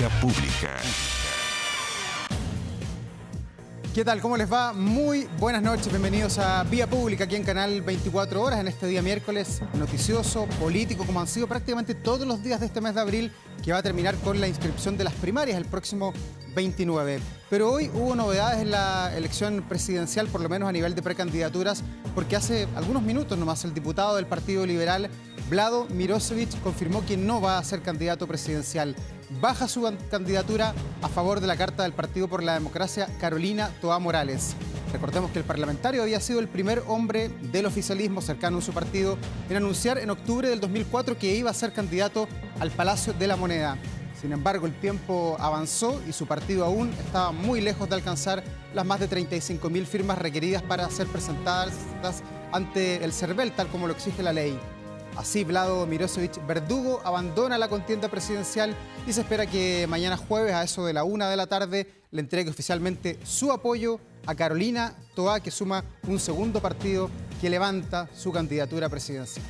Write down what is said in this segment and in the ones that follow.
Vía Pública. ¿Qué tal? ¿Cómo les va? Muy buenas noches, bienvenidos a Vía Pública aquí en Canal 24 Horas en este día miércoles noticioso, político, como han sido prácticamente todos los días de este mes de abril, que va a terminar con la inscripción de las primarias el próximo 29. Pero hoy hubo novedades en la elección presidencial, por lo menos a nivel de precandidaturas, porque hace algunos minutos nomás el diputado del Partido Liberal, Vlado Mirosevic, confirmó que no va a ser candidato presidencial. Baja su candidatura a favor de la carta del Partido por la Democracia, Carolina Toá Morales. Recordemos que el parlamentario había sido el primer hombre del oficialismo cercano a su partido en anunciar en octubre del 2004 que iba a ser candidato al Palacio de la Moneda. Sin embargo, el tiempo avanzó y su partido aún estaba muy lejos de alcanzar las más de 35.000 firmas requeridas para ser presentadas ante el CERVEL, tal como lo exige la ley. Así, Vlado Mirosevic Verdugo abandona la contienda presidencial y se espera que mañana jueves, a eso de la 1 de la tarde, le entregue oficialmente su apoyo a Carolina Toá, que suma un segundo partido que levanta su candidatura presidencial.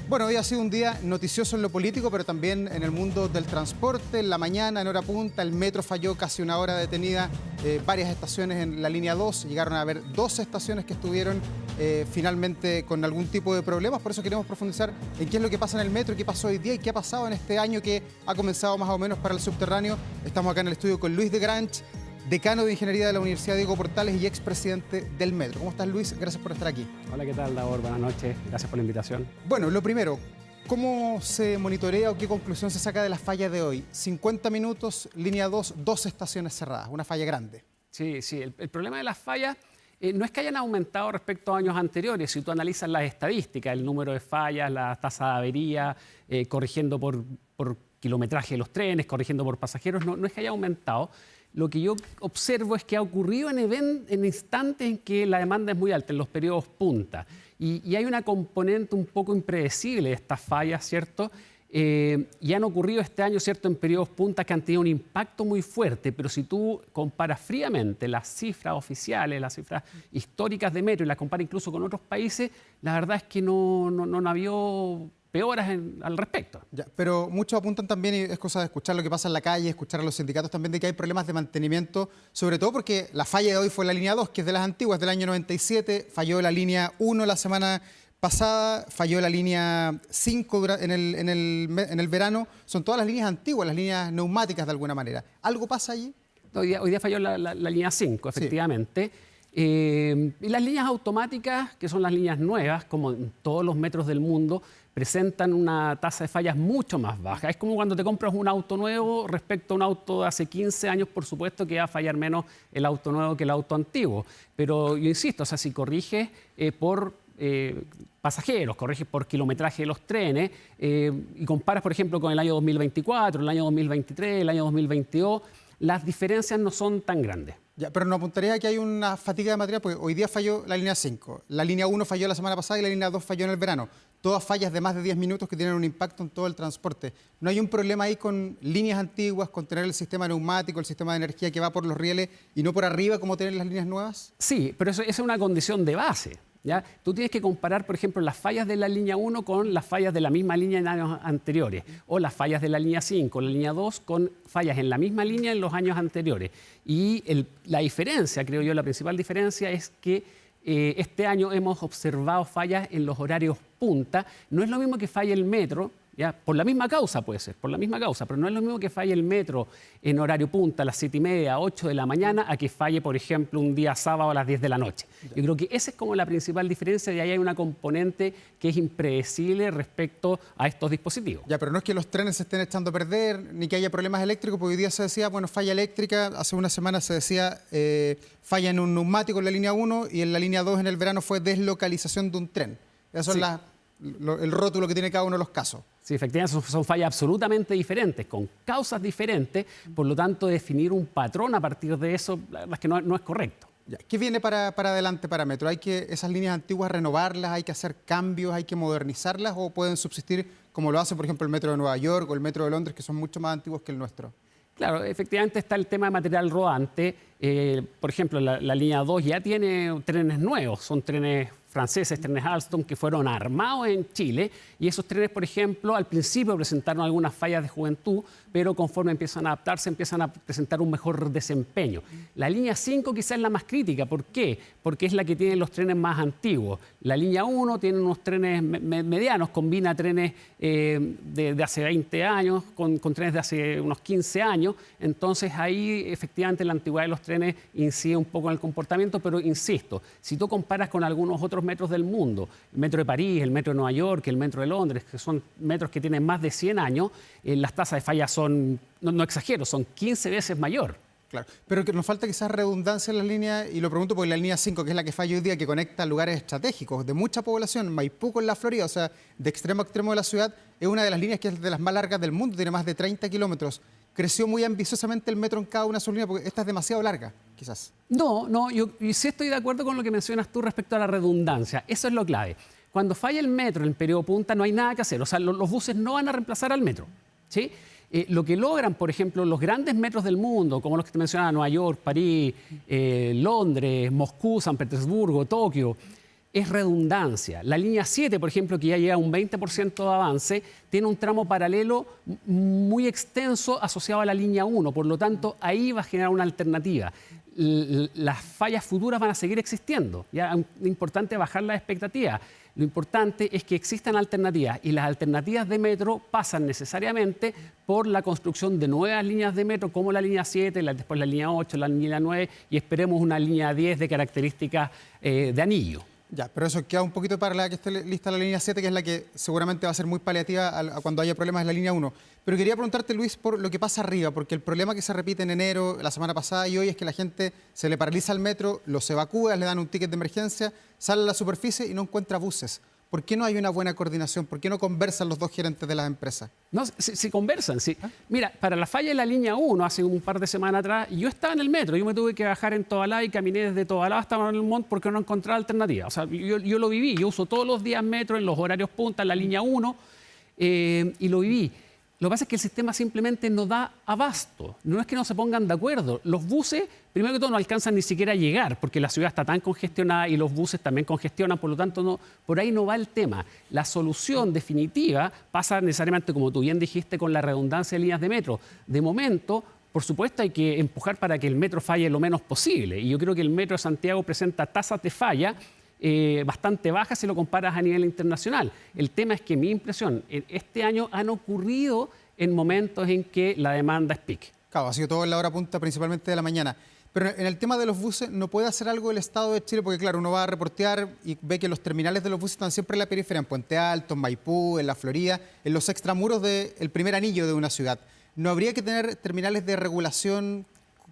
Bueno, hoy ha sido un día noticioso en lo político, pero también en el mundo del transporte. En la mañana, en hora punta, el metro falló casi una hora detenida, varias estaciones en la línea 2. Llegaron a haber 12 estaciones que estuvieron finalmente con algún tipo de problemas. Por eso queremos profundizar en qué es lo que pasa en el metro, qué pasó hoy día y qué ha pasado en este año que ha comenzado más o menos para el subterráneo. Estamos acá en el estudio con Luis de Granch, decano de Ingeniería de la Universidad Diego Portales y expresidente del Metro. ¿Cómo estás, Luis? Gracias por estar aquí. Hola, ¿qué tal, Davor? Buenas noches. Gracias por la invitación. Bueno, lo primero, ¿cómo se monitorea o qué conclusión se saca de las fallas de hoy? 50 minutos, línea 2, 12 estaciones cerradas, una falla grande. Sí. El problema de las fallas no es que hayan aumentado respecto a años anteriores. Si tú analizas las estadísticas, el número de fallas, la tasa de avería, corrigiendo por kilometraje de los trenes, corrigiendo por pasajeros, no es que haya aumentado. Lo que yo observo es que ha ocurrido en instantes en que la demanda es muy alta, en los periodos punta. Y hay una componente un poco impredecible de estas fallas, ¿cierto? Y han ocurrido este año, ¿cierto?, en periodos punta que han tenido un impacto muy fuerte, pero si tú comparas fríamente las cifras oficiales, las cifras históricas de Metro y las comparas incluso con otros países, la verdad es que no ha habido peoras al respecto. Ya, pero muchos apuntan también, y es cosa de escuchar lo que pasa en la calle, escuchar a los sindicatos también, de que hay problemas de mantenimiento, sobre todo porque la falla de hoy fue la línea 2, que es de las antiguas, del año 97, falló la línea 1 la semana pasada, falló la línea 5 en el verano. Son todas las líneas antiguas, las líneas neumáticas de alguna manera. ¿Algo pasa allí? Hoy día falló la línea 5, efectivamente. Sí. Y las líneas automáticas, que son las líneas nuevas, como en todos los metros del mundo, presentan una tasa de fallas mucho más baja. Es como cuando te compras un auto nuevo respecto a un auto de hace 15 años, por supuesto que va a fallar menos el auto nuevo que el auto antiguo. Pero yo insisto, o sea, si corriges por pasajeros, corriges por kilometraje de los trenes y comparas, por ejemplo, con el año 2024, el año 2023, el año 2022, las diferencias no son tan grandes. Ya, pero nos apuntaría que hay una fatiga de material, porque hoy día falló la línea 5, la línea 1 falló la semana pasada y la línea 2 falló en el verano. Todas fallas de más de 10 minutos que tienen un impacto en todo el transporte. ¿No hay un problema ahí con líneas antiguas, con tener el sistema neumático, el sistema de energía que va por los rieles y no por arriba como tienen las líneas nuevas? Sí, pero esa es una condición de base, ¿ya? Tú tienes que comparar, por ejemplo, las fallas de la línea 1 con las fallas de la misma línea en años anteriores, o las fallas de la línea 5, la línea 2 con fallas en la misma línea en los años anteriores. Y la diferencia, creo yo, la principal diferencia es que este año hemos observado fallas en los horarios punta. No es lo mismo que falle el metro, ¿ya? Por la misma causa puede ser, por la misma causa, pero no es lo mismo que falle el metro en horario punta a las 7:30, 8 de la mañana, a que falle, por ejemplo, un día sábado a las 10 de la noche. Yo creo que esa es como la principal diferencia, y ahí hay una componente que es impredecible respecto a estos dispositivos. Ya, pero no es que los trenes se estén echando a perder, ni que haya problemas eléctricos, porque hoy día se decía, bueno, falla eléctrica, hace una semana se decía falla en un neumático en la línea 1 y en la línea 2 en el verano fue deslocalización de un tren. Eso es el rótulo que tiene cada uno de los casos. Sí, efectivamente son fallas absolutamente diferentes, con causas diferentes, por lo tanto definir un patrón a partir de eso, la verdad es que no es correcto. Ya, ¿qué viene para adelante para Metro? ¿Hay que esas líneas antiguas renovarlas, hay que hacer cambios, hay que modernizarlas o pueden subsistir como lo hace, por ejemplo, el Metro de Nueva York o el Metro de Londres, que son mucho más antiguos que el nuestro? Claro, efectivamente está el tema de material rodante. Por ejemplo, la línea 2 ya tiene trenes nuevos, son trenes franceses, trenes Alstom, que fueron armados en Chile, y esos trenes, por ejemplo, al principio presentaron algunas fallas de juventud, pero conforme empiezan a adaptarse, empiezan a presentar un mejor desempeño. La línea 5 quizás es la más crítica. ¿Por qué? Porque es la que tiene los trenes más antiguos. La línea 1 tiene unos trenes medianos, combina trenes de hace 20 años con trenes de hace unos 15 años. Entonces ahí efectivamente la antigüedad de los trenes incide un poco en el comportamiento, pero insisto, si tú comparas con algunos otros metros del mundo, el metro de París, el metro de Nueva York, el metro de Londres, que son metros que tienen más de 100 años, las tasas de falla son, no exagero, son 15 veces mayor. Claro, pero que nos falta quizás redundancia en las líneas, y lo pregunto porque la línea 5, que es la que falla hoy día, que conecta lugares estratégicos de mucha población, Maipú con la Florida, o sea, de extremo a extremo de la ciudad, es una de las líneas que es de las más largas del mundo, tiene más de 30 kilómetros. ¿Creció muy ambiciosamente el metro en cada una de sus líneas? Porque esta es demasiado larga, quizás. No, yo sí estoy de acuerdo con lo que mencionas tú respecto a la redundancia. Eso es lo clave. Cuando falla el metro en el periodo punta no hay nada que hacer. O sea, los buses no van a reemplazar al metro, ¿sí? Lo que logran, por ejemplo, los grandes metros del mundo, como los que te mencionaba, Nueva York, París, Londres, Moscú, San Petersburgo, Tokio, es redundancia. La línea 7, por ejemplo, que ya llega a un 20% de avance, tiene un tramo paralelo muy extenso asociado a la línea 1. Por lo tanto, ahí va a generar una alternativa. Las fallas futuras van a seguir existiendo. Ya es importante bajar las expectativas. Lo importante es que existan alternativas, y las alternativas de metro pasan necesariamente por la construcción de nuevas líneas de metro, como la línea 7, después la línea 8, la línea 9, y esperemos una línea 10 de características de anillo. Ya, pero eso queda un poquito para que esté lista la línea 7, que es la que seguramente va a ser muy paliativa a cuando haya problemas en la línea 1. Pero quería preguntarte, Luis, por lo que pasa arriba, porque el problema que se repite en enero, la semana pasada y hoy, es que la gente se le paraliza el metro, los evacúa, le dan un ticket de emergencia, sale a la superficie y no encuentra buses. ¿Por qué no hay una buena coordinación? ¿Por qué no conversan los dos gerentes de las empresas? No, se conversan, sí. Mira, para la falla de la línea 1, hace un par de semanas atrás, yo estaba en el metro, yo me tuve que bajar en Tobalá y caminé desde Tobalá hasta Manuel Montt porque no encontraba alternativa. O sea, yo lo viví, yo uso todos los días metro en los horarios punta, en la línea 1, y lo viví. Lo que pasa es que el sistema simplemente no da abasto. No es que no se pongan de acuerdo. Los buses, primero que todo, no alcanzan ni siquiera a llegar porque la ciudad está tan congestionada y los buses también congestionan, por lo tanto, no, por ahí no va el tema. La solución definitiva pasa necesariamente, como tú bien dijiste, con la redundancia de líneas de metro. De momento, por supuesto, hay que empujar para que el metro falle lo menos posible. Y yo creo que el metro de Santiago presenta tasas de falla bastante bajas si lo comparas a nivel internacional. El tema es que mi impresión, este año han ocurrido en momentos en que la demanda es peak. Claro, ha sido todo en la hora punta, principalmente de la mañana. Pero en el tema de los buses, ¿no puede hacer algo el Estado de Chile? Porque claro, uno va a reportear y ve que los terminales de los buses están siempre en la periferia, en Puente Alto, en Maipú, en la Florida, en los extramuros del primer anillo de una ciudad. ¿No habría que tener terminales de regulación,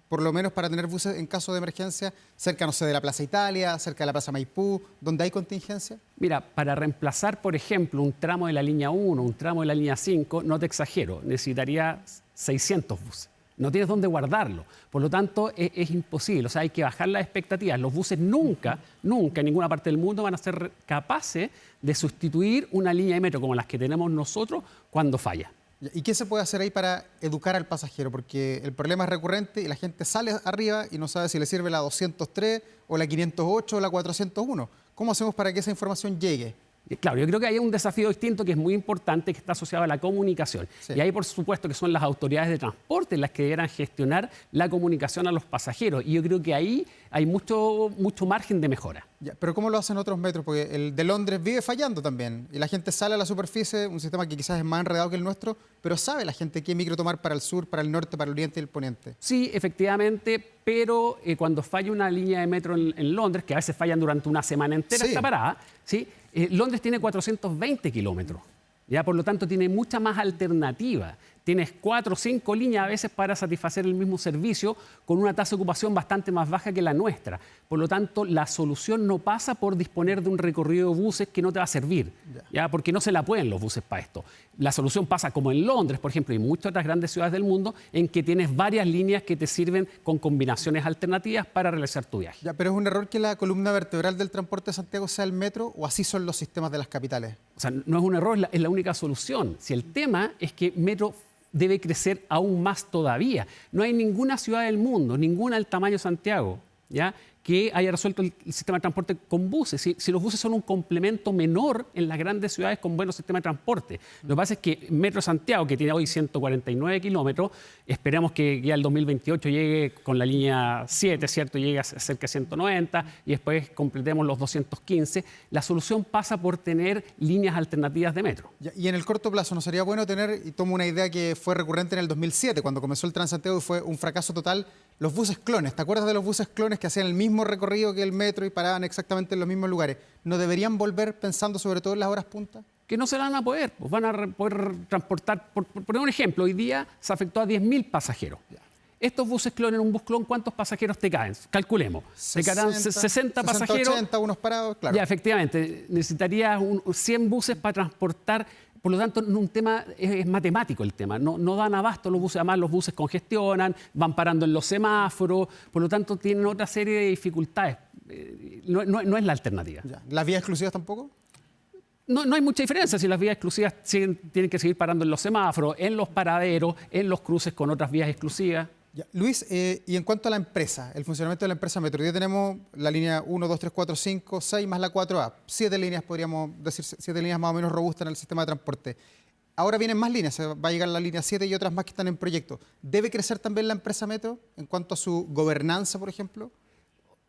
por lo menos para tener buses en caso de emergencia, cerca, no sé, de la Plaza Italia, cerca de la Plaza Maipú, donde hay contingencia? Mira, para reemplazar, por ejemplo, un tramo de la línea 1, un tramo de la línea 5, no te exagero, necesitaría 600 buses. No tienes dónde guardarlo. Por lo tanto, es imposible. O sea, hay que bajar las expectativas. Los buses nunca en ninguna parte del mundo van a ser capaces de sustituir una línea de metro como las que tenemos nosotros cuando falla. ¿Y qué se puede hacer ahí para educar al pasajero? Porque el problema es recurrente y la gente sale arriba y no sabe si le sirve la 203 o la 508 o la 401. ¿Cómo hacemos para que esa información llegue? Claro, yo creo que hay un desafío distinto que es muy importante, que está asociado a la comunicación. Sí. Y ahí, por supuesto, que son las autoridades de transporte las que deberán gestionar la comunicación a los pasajeros. Y yo creo que ahí hay mucho margen de mejora. Ya, pero ¿cómo lo hacen otros metros? Porque el de Londres vive fallando también. Y la gente sale a la superficie, un sistema que quizás es más enredado que el nuestro, pero sabe la gente qué micro tomar para el sur, para el norte, para el oriente y el poniente. Sí, efectivamente, pero cuando falla una línea de metro en Londres, que a veces fallan durante una semana entera, sí, esta parada, ¿sí? Londres tiene 420 kilómetros, ya por lo tanto tiene mucha más alternativa. Tienes 4 o 5 líneas a veces para satisfacer el mismo servicio con una tasa de ocupación bastante más baja que la nuestra. Por lo tanto, la solución no pasa por disponer de un recorrido de buses que no te va a servir, ¿ya? Porque no se la pueden los buses para esto. La solución pasa como en Londres, por ejemplo, y muchas otras grandes ciudades del mundo, en que tienes varias líneas que te sirven con combinaciones alternativas para realizar tu viaje. Ya, pero ¿es un error que la columna vertebral del transporte de Santiago sea el metro o así son los sistemas de las capitales? O sea, no es un error, es la única solución. Si el tema es que metro debe crecer aún más todavía. No hay ninguna ciudad del mundo, ninguna del tamaño de Santiago, ¿ya?, que haya resuelto el sistema de transporte con buses. Si los buses son un complemento menor en las grandes ciudades con buenos sistemas de transporte. Lo que pasa es que Metro Santiago, que tiene hoy 149 kilómetros, esperamos que ya el 2028 llegue con la línea 7, ¿cierto? Llegue a cerca de 190 y después completemos los 215. La solución pasa por tener líneas alternativas de metro. Y en el corto plazo, ¿no sería bueno tener, y tomo una idea que fue recurrente en el 2007, cuando comenzó el Transantiago y fue un fracaso total, los buses clones? ¿Te acuerdas de los buses clones que hacían el mismo recorrido que el metro y paraban exactamente en los mismos lugares? ¿No deberían volver pensando sobre todo en las horas punta? Que no se van a poder, pues van a poder transportar, por poner un ejemplo, hoy día se afectó a 10.000 pasajeros. Estos buses clon, en un bus clon, ¿cuántos pasajeros te caen? Calculemos. Te caerán 60 pasajeros. 80, unos parados, claro. Ya, efectivamente, necesitarías 100 buses para transportar. Por lo tanto, un tema es matemático el tema. No dan abasto los buses. Además, los buses congestionan, van parando en los semáforos. Por lo tanto, tienen otra serie de dificultades. No es la alternativa. Ya. ¿Las vías exclusivas tampoco? No hay mucha diferencia si las vías exclusivas tienen que seguir parando en los semáforos, en los paraderos, en los cruces con otras vías exclusivas. Ya. Luis, y en cuanto a la empresa, el funcionamiento de la empresa Metro, ya tenemos la línea 1, 2, 3, 4, 5, 6 más la 4A. 7 líneas, podríamos decir, 7 líneas más o menos robustas en el sistema de transporte. Ahora vienen más líneas, va a llegar la línea 7 y otras más que están en proyecto. ¿Debe crecer también la empresa Metro en cuanto a su gobernanza, por ejemplo?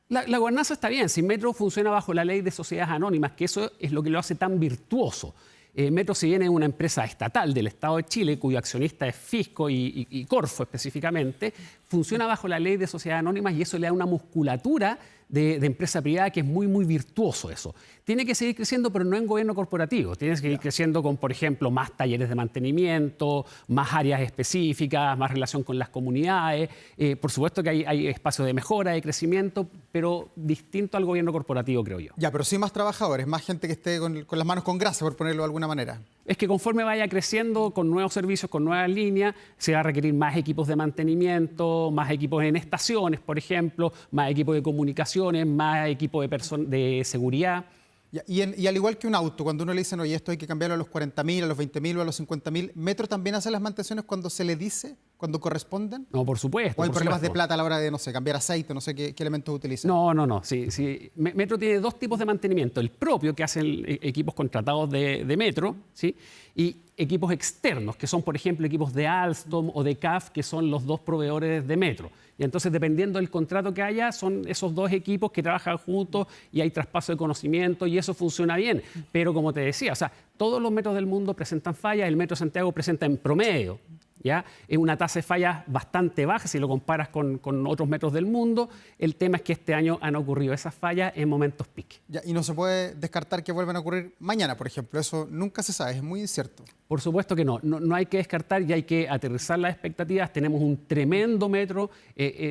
La gobernanza está bien. Si Metro funciona bajo la ley de sociedades anónimas, que eso es lo que lo hace tan virtuoso. Metro, si bien es una empresa estatal del Estado de Chile, cuyo accionista es Fisco y Corfo específicamente, funciona bajo la ley de sociedades anónimas y eso le da una musculatura de empresa privada que es muy, muy virtuoso eso. Tiene que seguir creciendo, pero no en gobierno corporativo. Tiene que seguir creciendo con, por ejemplo, más talleres de mantenimiento, más áreas específicas, más relación con las comunidades. Por supuesto que hay espacio de mejora, de crecimiento, pero distinto al gobierno corporativo, creo yo. Ya, pero sí más trabajadores, más gente que esté con las manos con grasa, por ponerlo de alguna manera. Es que conforme vaya creciendo con nuevos servicios, con nuevas líneas, se va a requerir más equipos de mantenimiento, más equipos en estaciones, por ejemplo, más equipos de comunicaciones, más equipos de seguridad. Y al igual que un auto, cuando uno le dicen, oye, esto hay que cambiarlo a los 40.000, a los 20.000 o a los 50.000, ¿Metro también hace las mantenciones cuando se le dice, cuando corresponden? No, por supuesto. ¿O hay problemas de plata a la hora de, no sé, cambiar aceite, no sé qué elementos utilizan? No. Sí. Metro tiene dos tipos de mantenimiento. El propio, que hacen equipos contratados de Metro, ¿sí? Y equipos externos, que son, por ejemplo, equipos de Alstom o de CAF, que son los dos proveedores de Metro. Y entonces, dependiendo del contrato que haya, son esos dos equipos que trabajan juntos y hay traspaso de conocimiento y eso funciona bien. Pero como te decía, o sea, todos los metros del mundo presentan fallas, el Metro Santiago presenta en promedio, ¿ya? Es una tasa de fallas bastante baja si lo comparas con otros metros del mundo. El tema es que este año han ocurrido esas fallas en momentos pique. Ya, y no se puede descartar que vuelvan a ocurrir mañana, por ejemplo. Eso nunca se sabe, es muy incierto. Por supuesto que no hay que descartar y hay que aterrizar las expectativas. Tenemos un tremendo metro,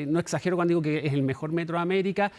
no exagero cuando digo que es el mejor metro de América.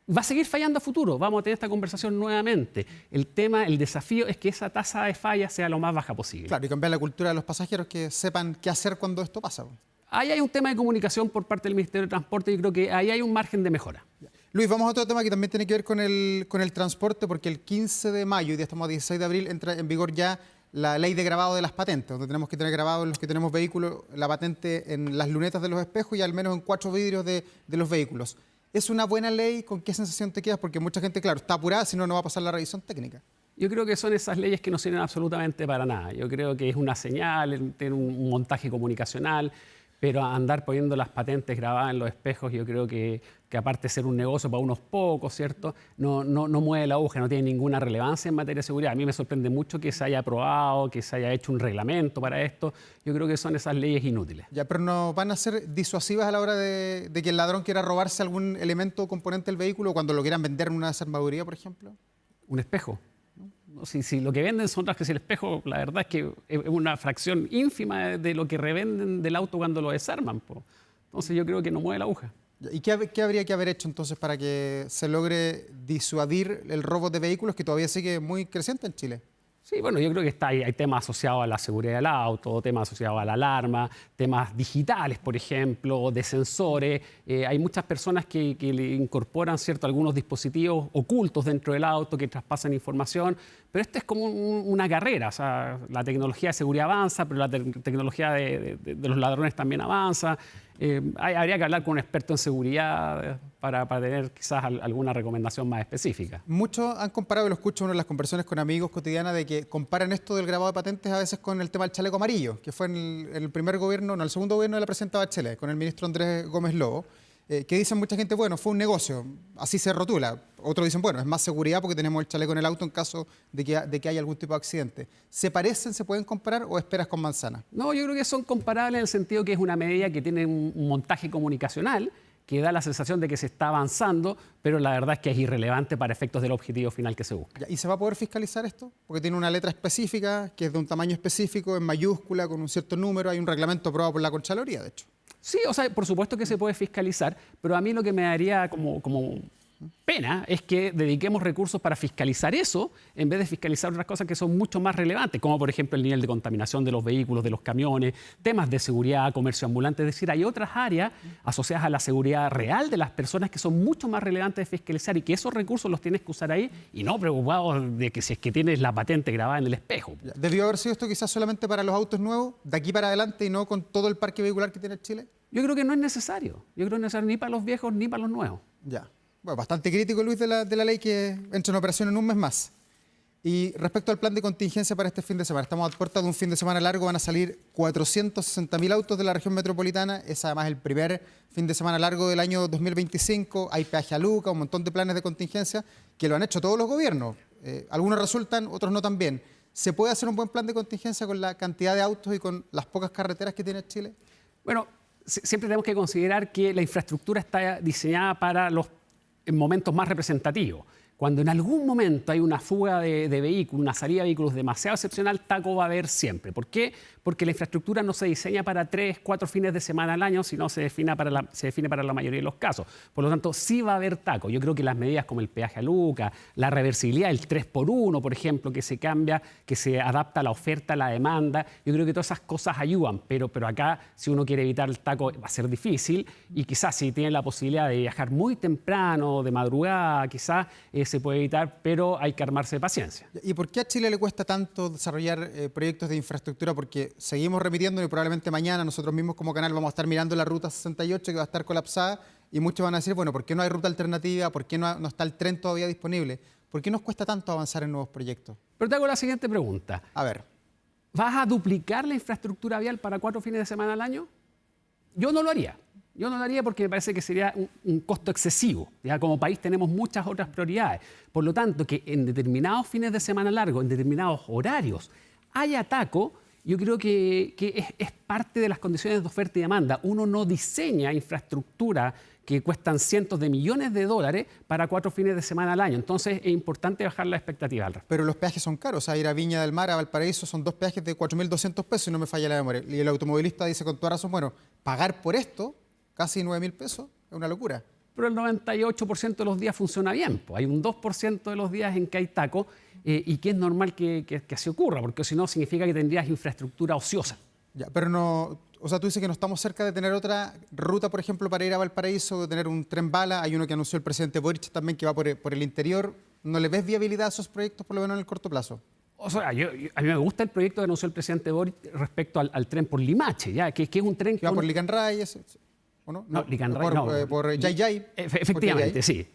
Va a seguir fallando a futuro, vamos a tener esta conversación nuevamente. El desafío es que esa tasa de falla sea lo más baja posible. Claro, y cambiar la cultura de los pasajeros, que sepan qué hacer cuando esto pasa. Ahí hay un tema de comunicación por parte del Ministerio de Transporte y creo que ahí hay un margen de mejora. Luis, vamos a otro tema que también tiene que ver con el transporte, porque el 15 de mayo, y ya estamos a 16 de abril, entra en vigor ya la ley de grabado de las patentes, donde tenemos que tener grabado en los que tenemos vehículos la patente en las lunetas de los espejos y al menos en 4 vidrios de los vehículos. ¿Es una buena ley? ¿Con qué sensación te quedas? Porque mucha gente, claro, está apurada, si no, no va a pasar la revisión técnica. Yo creo que son esas leyes que no sirven absolutamente para nada. Yo creo que es una señal, tiene un montaje comunicacional, pero andar poniendo las patentes grabadas en los espejos, yo creo que aparte de ser un negocio para unos pocos, ¿cierto? No mueve la aguja, no tiene ninguna relevancia en materia de seguridad. A mí me sorprende mucho que se haya aprobado, que se haya hecho un reglamento para esto. Yo creo que son esas leyes inútiles. Ya, pero ¿no van a ser disuasivas a la hora de que el ladrón quiera robarse algún elemento o componente del vehículo cuando lo quieran vender en una desarmaduría, por ejemplo? Un espejo. Si lo que venden son otras que si el espejo, la verdad es que es una fracción ínfima de lo que revenden del auto cuando lo desarman. Entonces yo creo que no mueve la aguja. ¿Y qué habría que haber hecho entonces para que se logre disuadir el robo de vehículos que todavía sigue muy creciente en Chile? Sí, bueno, yo creo que hay temas asociados a la seguridad del auto, temas asociados a la alarma, temas digitales, por ejemplo, de sensores. Hay muchas personas que le incorporan algunos dispositivos ocultos dentro del auto que traspasan información, pero esto es como una carrera. O sea, la tecnología de seguridad avanza, pero la tecnología de los ladrones también avanza. Habría que hablar con un experto en seguridad para tener quizás alguna recomendación más específica. Muchos han comparado, y lo escucho uno en las conversaciones con amigos cotidianas, de que comparan esto del grabado de patentes a veces con el tema del chaleco amarillo, que fue en el primer gobierno, no, el segundo gobierno de la presidenta Bachelet, con el ministro Andrés Gómez Lobo, que dicen mucha gente, bueno, fue un negocio, así se rotula. Otros dicen, bueno, es más seguridad porque tenemos el chaleco en el auto en caso de que haya algún tipo de accidente. ¿Se parecen, se pueden comparar o esperas con manzana? No, yo creo que son comparables en el sentido que es una medida que tiene un montaje comunicacional que da la sensación de que se está avanzando, pero la verdad es que es irrelevante para efectos del objetivo final que se busca. ¿Y se va a poder fiscalizar esto? Porque tiene una letra específica, que es de un tamaño específico, en mayúscula, con un cierto número, hay un reglamento aprobado por la Contraloría, de hecho. Sí, o sea, por supuesto que se puede fiscalizar, pero a mí lo que me daría como pena es que dediquemos recursos para fiscalizar eso en vez de fiscalizar otras cosas que son mucho más relevantes, como por ejemplo el nivel de contaminación de los vehículos, de los camiones, temas de seguridad, comercio ambulante. Es decir, hay otras áreas asociadas a la seguridad real de las personas que son mucho más relevantes de fiscalizar y que esos recursos los tienes que usar ahí y no preocupados de que si es que tienes la patente grabada en el espejo. ¿Debió haber sido esto quizás solamente para los autos nuevos, de aquí para adelante y no con todo el parque vehicular que tiene Chile? Yo creo que no es necesario. Yo creo que no es necesario ni para los viejos ni para los nuevos. Ya. Bueno, bastante crítico, Luis, de la ley que entra en operación en un mes más. Y respecto al plan de contingencia para este fin de semana, estamos a puerta de un fin de semana largo, van a salir 460.000 autos de la región metropolitana, es además el primer fin de semana largo del año 2025, hay peaje a Luca, un montón de planes de contingencia que lo han hecho todos los gobiernos, algunos resultan, otros no tan bien. ¿Se puede hacer un buen plan de contingencia con la cantidad de autos y con las pocas carreteras que tiene Chile? Bueno, siempre tenemos que considerar que la infraestructura está diseñada para los en momentos más representativos. Cuando en algún momento hay una fuga de vehículos, una salida de vehículos demasiado excepcional, taco va a haber siempre. ¿Por qué? Porque la infraestructura no se diseña para 3, 4 fines de semana al año, sino se define para la mayoría de los casos. Por lo tanto, sí va a haber taco. Yo creo que las medidas como el peaje a Luca, la reversibilidad, el 3x1, por ejemplo, que se cambia, que se adapta a la oferta, a la demanda, yo creo que todas esas cosas ayudan. Pero acá, si uno quiere evitar el taco, va a ser difícil. Y quizás si tiene la posibilidad de viajar muy temprano, de madrugada, quizás se puede evitar, pero hay que armarse de paciencia. ¿Y por qué a Chile le cuesta tanto desarrollar proyectos de infraestructura? Porque seguimos repitiendo y probablemente mañana nosotros mismos como canal vamos a estar mirando la ruta 68 que va a estar colapsada y muchos van a decir, bueno, ¿por qué no hay ruta alternativa? ¿Por qué no está el tren todavía disponible? ¿Por qué nos cuesta tanto avanzar en nuevos proyectos? Pero te hago la siguiente pregunta. A ver. ¿Vas a duplicar la infraestructura vial para 4 fines de semana al año? Yo no lo haría. Yo no lo haría porque me parece que sería un costo excesivo. ¿Ya? Como país tenemos muchas otras prioridades. Por lo tanto, que en determinados fines de semana largos, en determinados horarios, haya taco, yo creo que es parte de las condiciones de oferta y demanda. Uno no diseña infraestructura que cuestan cientos de millones de dólares para 4 fines de semana al año. Entonces es importante bajar la expectativa al respecto. Pero los peajes son caros. O sea, ir a Viña del Mar, a Valparaíso, son 2 peajes de 4.200 pesos, si no me falla la memoria. Y el automovilista dice con toda razón, bueno, pagar por esto casi 9.000 pesos es una locura. Pero el 98% de los días funciona bien. Pues hay un 2% de los días en que hay taco y que es normal que así ocurra, porque si no significa que tendrías infraestructura ociosa. Ya, pero no, o sea, tú dices que no estamos cerca de tener otra ruta, por ejemplo, para ir a Valparaíso, de tener un tren bala. Hay uno que anunció el presidente Boric también que va por el interior. ¿No le ves viabilidad a esos proyectos, por lo menos en el corto plazo? O sea, a mí me gusta el proyecto que anunció el presidente Boric respecto al tren por Limache, ¿ya? Que es un tren que va por Licanray, ¿o no? No, Licanray no. Por Yayay. Efectivamente, sí.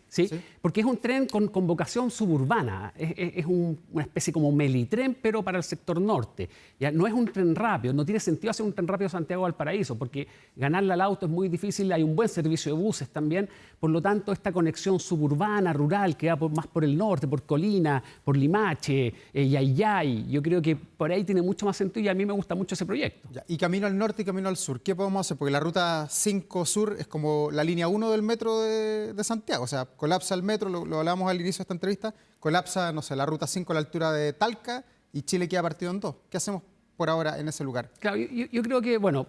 Porque es un tren con vocación suburbana. Es una especie como melitren, pero para el sector norte. ¿Ya? No es un tren rápido. No tiene sentido hacer un tren rápido Santiago-Valparaíso, porque ganarle al auto es muy difícil. Hay un buen servicio de buses también. Por lo tanto, esta conexión suburbana, rural, que va más por el norte, por Colina, por Limache, Yayay, yo creo que por ahí tiene mucho más sentido y a mí me gusta mucho ese proyecto. Ya. Y camino al norte y camino al sur, ¿qué podemos hacer? Porque la ruta 5 sur es como la línea 1 del metro de Santiago. O sea, colapsa el metro, lo hablábamos al inicio de esta entrevista, colapsa, no sé, la ruta 5 a la altura de Talca y Chile queda partido en 2. ¿Qué hacemos por ahora en ese lugar? Claro, yo creo que, bueno,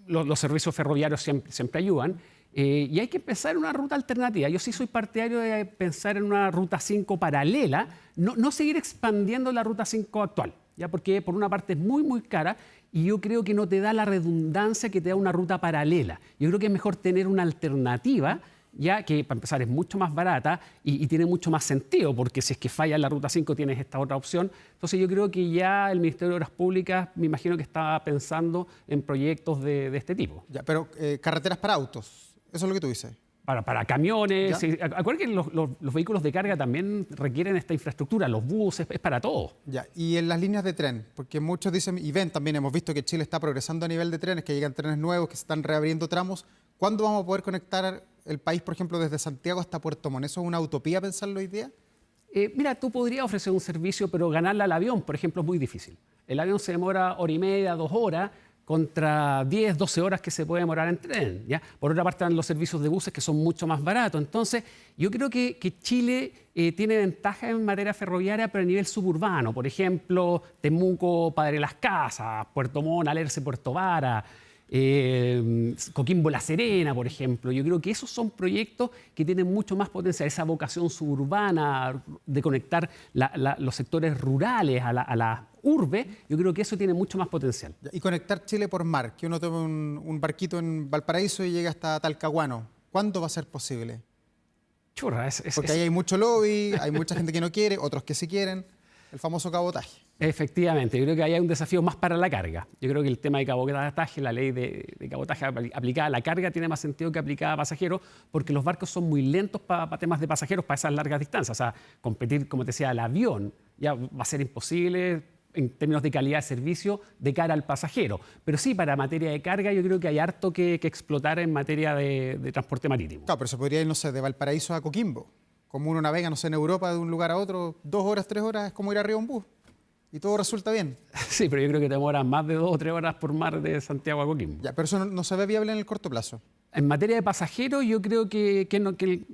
los servicios ferroviarios siempre ayudan y hay que pensar en una ruta alternativa. Yo sí soy partidario de pensar en una ruta 5 paralela, no seguir expandiendo la ruta 5 actual, ¿ya? Porque por una parte es muy, muy cara y yo creo que no te da la redundancia que te da una ruta paralela. Yo creo que es mejor tener una alternativa ya que para empezar es mucho más barata y tiene mucho más sentido, porque si es que falla la Ruta 5 tienes esta otra opción. Entonces yo creo que ya el Ministerio de Obras Públicas, me imagino que estaba pensando en proyectos de este tipo. Ya, pero carreteras para autos, eso es lo que tú dices. Para camiones. Sí. Acuérdense que los vehículos de carga también requieren esta infraestructura, los buses, es para todo. Ya, y en las líneas de tren, porque muchos dicen, y ven también, hemos visto que Chile está progresando a nivel de trenes, que llegan trenes nuevos, que se están reabriendo tramos. ¿Cuándo vamos a poder conectar el país, por ejemplo, desde Santiago hasta Puerto Montt? ¿Eso es una utopía pensarlo hoy día? Mira, tú podrías ofrecer un servicio, pero ganarle al avión, por ejemplo, es muy difícil. El avión se demora 1h30, 2 horas, contra 10, 12 horas que se puede demorar en tren, ¿ya? Por otra parte, están los servicios de buses que son mucho más baratos. Entonces, yo creo que Chile tiene ventaja en materia ferroviaria, pero a nivel suburbano. Por ejemplo, Temuco, Padre Las Casas, Puerto Montt, Alerce, Puerto Vara, Coquimbo La Serena, por ejemplo. Yo creo que esos son proyectos que tienen mucho más potencial, esa vocación suburbana de conectar los sectores rurales a la urbe. Yo creo que eso tiene mucho más potencial. Y conectar Chile por mar, que uno tome un barquito en Valparaíso y llegue hasta Talcahuano. ¿Cuándo va a ser posible? Churra, porque ahí hay mucho lobby, hay mucha gente que no quiere, otros que sí quieren. El famoso cabotaje. Efectivamente, yo creo que ahí hay un desafío más para la carga. Yo creo que el tema de cabotaje, la ley de cabotaje aplicada a la carga tiene más sentido que aplicada a pasajeros, porque los barcos son muy lentos para temas de pasajeros, para esas largas distancias. O sea, competir, como te decía, al avión ya va a ser imposible en términos de calidad de servicio de cara al pasajero. Pero sí, para materia de carga yo creo que hay harto que explotar en materia de transporte marítimo. Claro, pero se podría ir, no sé, de Valparaíso a Coquimbo. Como uno navega, no sé, en Europa de un lugar a otro, 2 horas, 3 horas, es como ir arriba a un bus. Y todo resulta bien. Sí, pero yo creo que te demoran más de 2 o 3 horas por mar de Santiago a Coquimbo. Ya, pero eso no se ve viable en el corto plazo. En materia de pasajeros, yo creo que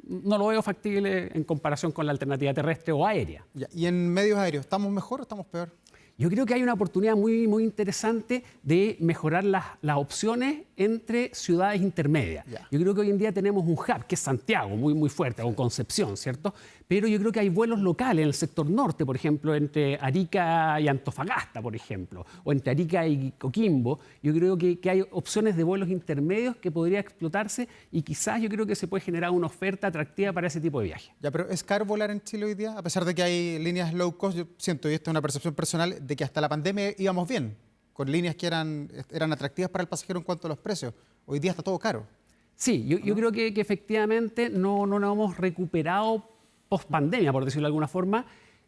no lo veo factible en comparación con la alternativa terrestre o aérea. Ya, ¿y en medios aéreos, estamos mejor o estamos peor? Yo creo que hay una oportunidad muy, muy interesante de mejorar las opciones entre ciudades intermedias. Yeah. Yo creo que hoy en día tenemos un hub, que es Santiago, muy, muy fuerte, o Concepción, ¿cierto? Pero yo creo que hay vuelos locales en el sector norte, por ejemplo, entre Arica y Antofagasta, por ejemplo, o entre Arica y Coquimbo. Yo creo que hay opciones de vuelos intermedios que podría explotarse y quizás yo creo que se puede generar una oferta atractiva para ese tipo de viaje. Ya, pero ¿es caro volar en Chile hoy día? A pesar de que hay líneas low cost, yo siento, y esta es una percepción personal, de que hasta la pandemia íbamos bien, con líneas que eran atractivas para el pasajero en cuanto a los precios. Hoy día está todo caro. Sí, yo creo que efectivamente no nos hemos recuperado post-pandemia, por decirlo de alguna forma.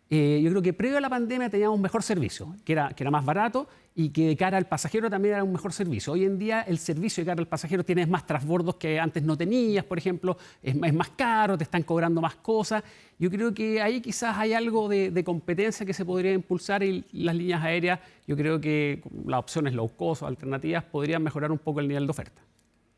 Yo creo que previo a la pandemia teníamos un mejor servicio, que era más barato y que de cara al pasajero también era un mejor servicio. Hoy en día el servicio de cara al pasajero tienes más transbordos que antes no tenías, por ejemplo, es más caro, te están cobrando más cosas. Yo creo que ahí quizás hay algo de competencia que se podría impulsar y las líneas aéreas, yo creo que las opciones low cost o alternativas podrían mejorar un poco el nivel de oferta.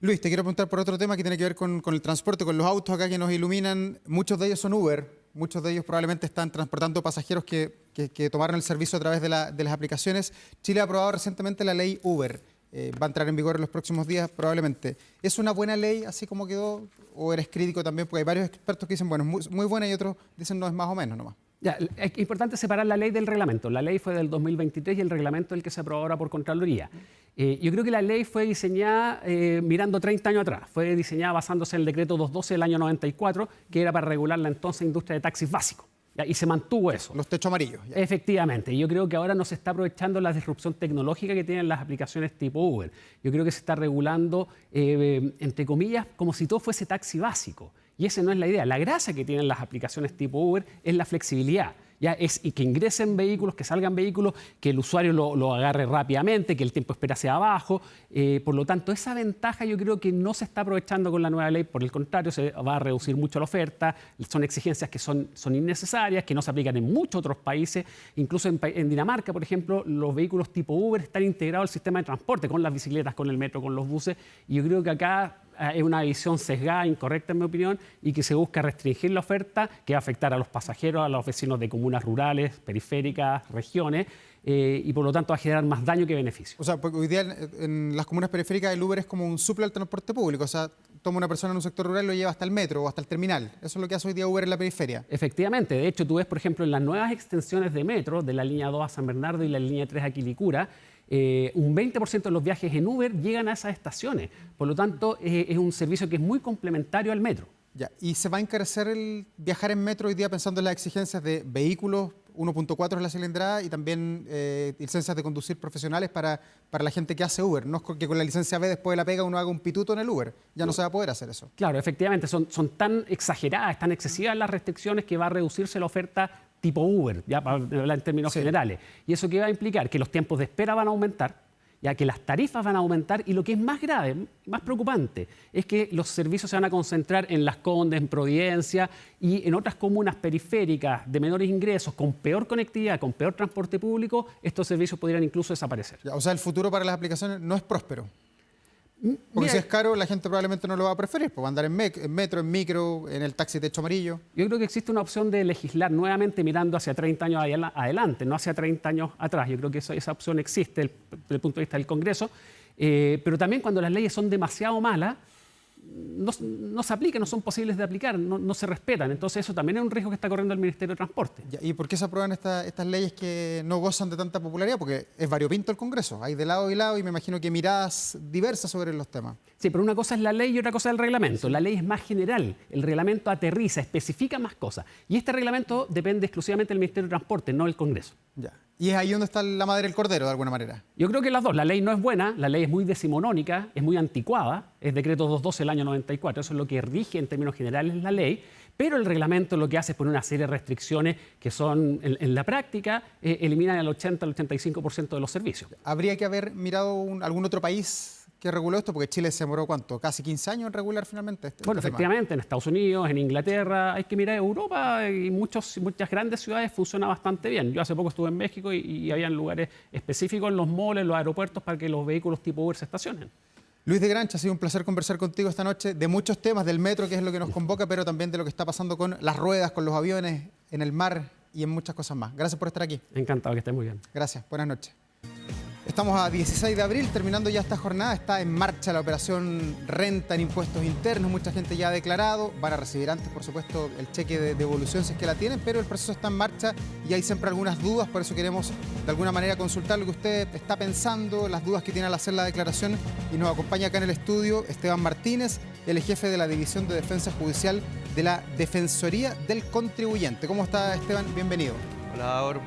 Luis, te quiero preguntar por otro tema que tiene que ver con el transporte, con los autos acá que nos iluminan. Muchos de ellos son Uber, muchos de ellos probablemente están transportando pasajeros que tomaron el servicio a través de las aplicaciones. Chile ha aprobado recientemente la ley Uber. Va a entrar en vigor en los próximos días probablemente. ¿Es una buena ley así como quedó o eres crítico también? Porque hay varios expertos que dicen, bueno, es muy buena y otros dicen no, es más o menos nomás. Ya, es importante separar la ley del reglamento. La ley fue del 2023 y el reglamento es el que se aprobó ahora por Contraloría. Yo creo que la ley fue diseñada mirando 30 años atrás. Fue diseñada basándose en el decreto 212 del año 94, que era para regular la entonces industria de taxis básicos. ¿Ya? Y se mantuvo eso. Los techos amarillos. ¿Ya? Efectivamente. Yo creo que ahora no se está aprovechando la disrupción tecnológica que tienen las aplicaciones tipo Uber. Yo creo que se está regulando, entre comillas, como si todo fuese taxi básico. Y esa no es la idea. La gracia que tienen las aplicaciones tipo Uber es la flexibilidad. Ya es que ingresen vehículos, que salgan vehículos, que el usuario lo agarre rápidamente, que el tiempo de espera sea bajo. Por lo tanto, esa ventaja yo creo que no se está aprovechando con la nueva ley. Por el contrario, se va a reducir mucho la oferta. Son exigencias que son innecesarias, que no se aplican en muchos otros países. Incluso en Dinamarca, por ejemplo, los vehículos tipo Uber están integrados al sistema de transporte, con las bicicletas, con el metro, con los buses. Y yo creo que acá es una visión sesgada, incorrecta en mi opinión, y que se busca restringir la oferta que va a afectar a los pasajeros, a los vecinos de comunas rurales, periféricas, regiones, y por lo tanto va a generar más daño que beneficio. O sea, porque hoy día en las comunas periféricas el Uber es como un suple al transporte público. O sea, toma una persona en un sector rural y lo lleva hasta el metro o hasta el terminal. Eso es lo que hace hoy día Uber en la periferia. Efectivamente. De hecho, tú ves, por ejemplo, en las nuevas extensiones de metro, de la línea 2 a San Bernardo y la línea 3 a Quilicura, un 20% de los viajes en Uber llegan a esas estaciones. Por lo tanto, es un servicio que es muy complementario al metro. Ya. ¿Y se va a encarecer el viajar en metro hoy día pensando en las exigencias de vehículos 1.4 en la cilindrada y también licencias de conducir profesionales para la gente que hace Uber? No es que con la licencia B después de la pega uno haga un pituto en el Uber. Ya no se va a poder hacer eso. Claro, efectivamente, son tan exageradas, tan excesivas las restricciones que va a reducirse la oferta tipo Uber, ya para hablar en términos generales. ¿Y eso qué va a implicar? Que los tiempos de espera van a aumentar, ya que las tarifas van a aumentar y lo que es más grave, más preocupante, es que los servicios se van a concentrar en Las Condes, en Providencia y en otras comunas periféricas de menores ingresos, con peor conectividad, con peor transporte público, estos servicios podrían incluso desaparecer. Ya, o sea, el futuro para las aplicaciones no es próspero. Porque Mira, si es caro, la gente probablemente no lo va a preferir, pues va a andar en metro, en micro, en el taxi techo amarillo. yo creo que existe una opción de legislar nuevamente mirando hacia 30 años adelante, no hacia 30 años atrás. Yo creo que esa opción existe desde el punto de vista del Congreso, pero también cuando las leyes son demasiado malas, no se aplican, no son posibles de aplicar, no se respetan. Entonces eso también es un riesgo que está corriendo el Ministerio de Transporte. Ya, ¿y por qué se aprueban estas leyes que no gozan de tanta popularidad? Porque es variopinto el Congreso, hay de lado y lado y me imagino que miradas diversas sobre los temas. Sí, pero una cosa es la ley y otra cosa es el reglamento. La ley es más general, el reglamento aterriza, especifica más cosas. Y este reglamento depende exclusivamente del Ministerio de Transporte, no del Congreso. Ya. Y es ahí donde está la madre del cordero, de alguna manera. Yo creo que las dos. La ley no es buena, la ley es muy decimonónica, es muy anticuada, es decreto 212 del año 94, eso es lo que rige en términos generales la ley, pero el reglamento lo que hace es poner una serie de restricciones que son, en la práctica, eliminan el 80 al 85% de los servicios. ¿Habría que haber mirado algún otro país que reguló esto? Porque Chile se demoró, ¿cuánto? Casi 15 años en regular finalmente Bueno, este tema. efectivamente, en Estados Unidos, en Inglaterra, hay que mirar Europa y muchas grandes ciudades funciona bastante bien. Yo hace poco estuve en México y habían lugares específicos en los malls, en los aeropuertos, para que los vehículos tipo Uber se estacionen. Luis de Grancha, ha sido un placer conversar contigo esta noche de muchos temas, del metro, que es lo que nos convoca, pero también de lo que está pasando con las ruedas, con los aviones, en el mar y en muchas cosas más. Gracias por estar aquí. Encantado, que estés muy bien. Gracias, buenas noches. Estamos a 16 de abril, terminando ya esta jornada. Está en marcha la operación renta en impuestos internos. Mucha gente ya ha declarado. Van a recibir antes, por supuesto, el cheque de devolución si es que la tienen, pero el proceso está en marcha y hay siempre algunas dudas. Por eso queremos, de alguna manera, consultar lo que usted está pensando, las dudas que tiene al hacer la declaración. Y nos acompaña acá en el estudio Esteban Martínez, el jefe de la División de Defensa Judicial de la Defensoría del Contribuyente. ¿Cómo está, Esteban? Bienvenido. Hola, Or.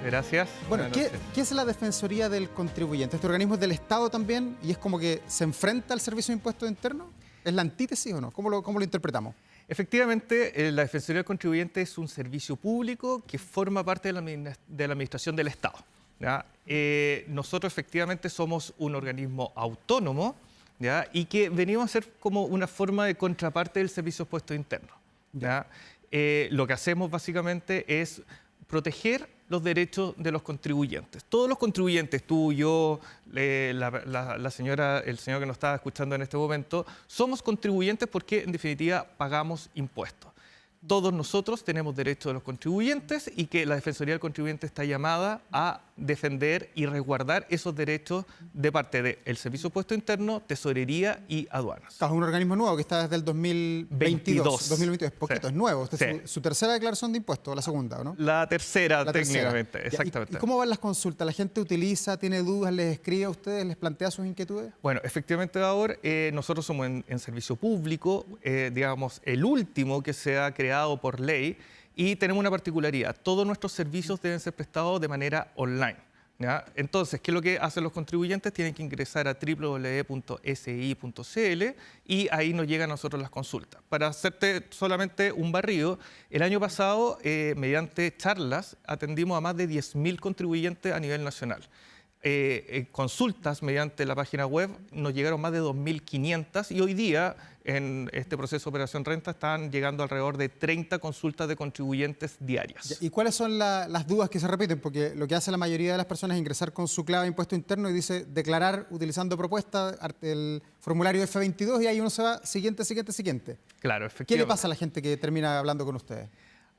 Gracias. Bueno, ¿qué es la Defensoría del Contribuyente? ¿Este organismo es del Estado también y es como que se enfrenta al Servicio de Impuestos Internos? ¿Es la antítesis o no? ¿Cómo lo interpretamos? Efectivamente, la Defensoría del Contribuyente es un servicio público que forma parte de la administración del Estado, ¿ya? Nosotros efectivamente somos un organismo autónomo, ¿ya? Y que venimos a ser como una forma de contraparte del Servicio de Impuestos Internos, ¿ya? Lo que hacemos básicamente es proteger los derechos de los contribuyentes. Todos los contribuyentes, tú, yo, la señora, el señor que nos está escuchando en este momento, somos contribuyentes porque en definitiva pagamos impuestos. Todos nosotros tenemos derechos de los contribuyentes y que la Defensoría del Contribuyente está llamada a defender y resguardar esos derechos de parte del Servicio de Impuesto Interno, Tesorería y Aduanas. Es un organismo nuevo que está desde el 2022. 2022, es poquito, Sí. es nuevo. Esta es Sí. su tercera declaración de impuestos, o la segunda, ¿o no? La tercera, La tercera. técnicamente, Ya, exactamente. ¿Y cómo van las consultas? ¿La gente utiliza, tiene dudas, les escribe a ustedes, les plantea sus inquietudes? Bueno, efectivamente, ahora nosotros somos en servicio público, digamos, el último que se ha creado por ley y tenemos una particularidad. Todos nuestros servicios deben ser prestados de manera online, ¿ya? Entonces, ¿qué es lo que hacen los contribuyentes? Tienen que ingresar a www.si.cl y ahí nos llegan a nosotros las consultas. Para hacerte solamente un barrido, el año pasado, mediante charlas, atendimos a más de 10.000 contribuyentes a nivel nacional. Consultas mediante la página web nos llegaron más de 2.500 y hoy día en este proceso de Operación Renta están llegando alrededor de 30 consultas de contribuyentes diarias. ¿Y cuáles son las dudas que se repiten? Porque lo que hace la mayoría de las personas es ingresar con su clave de impuesto interno y dice declarar utilizando propuesta, el formulario F22 y ahí uno se va siguiente. Claro, ¿Qué efectivamente. le pasa a la gente que termina hablando con ustedes?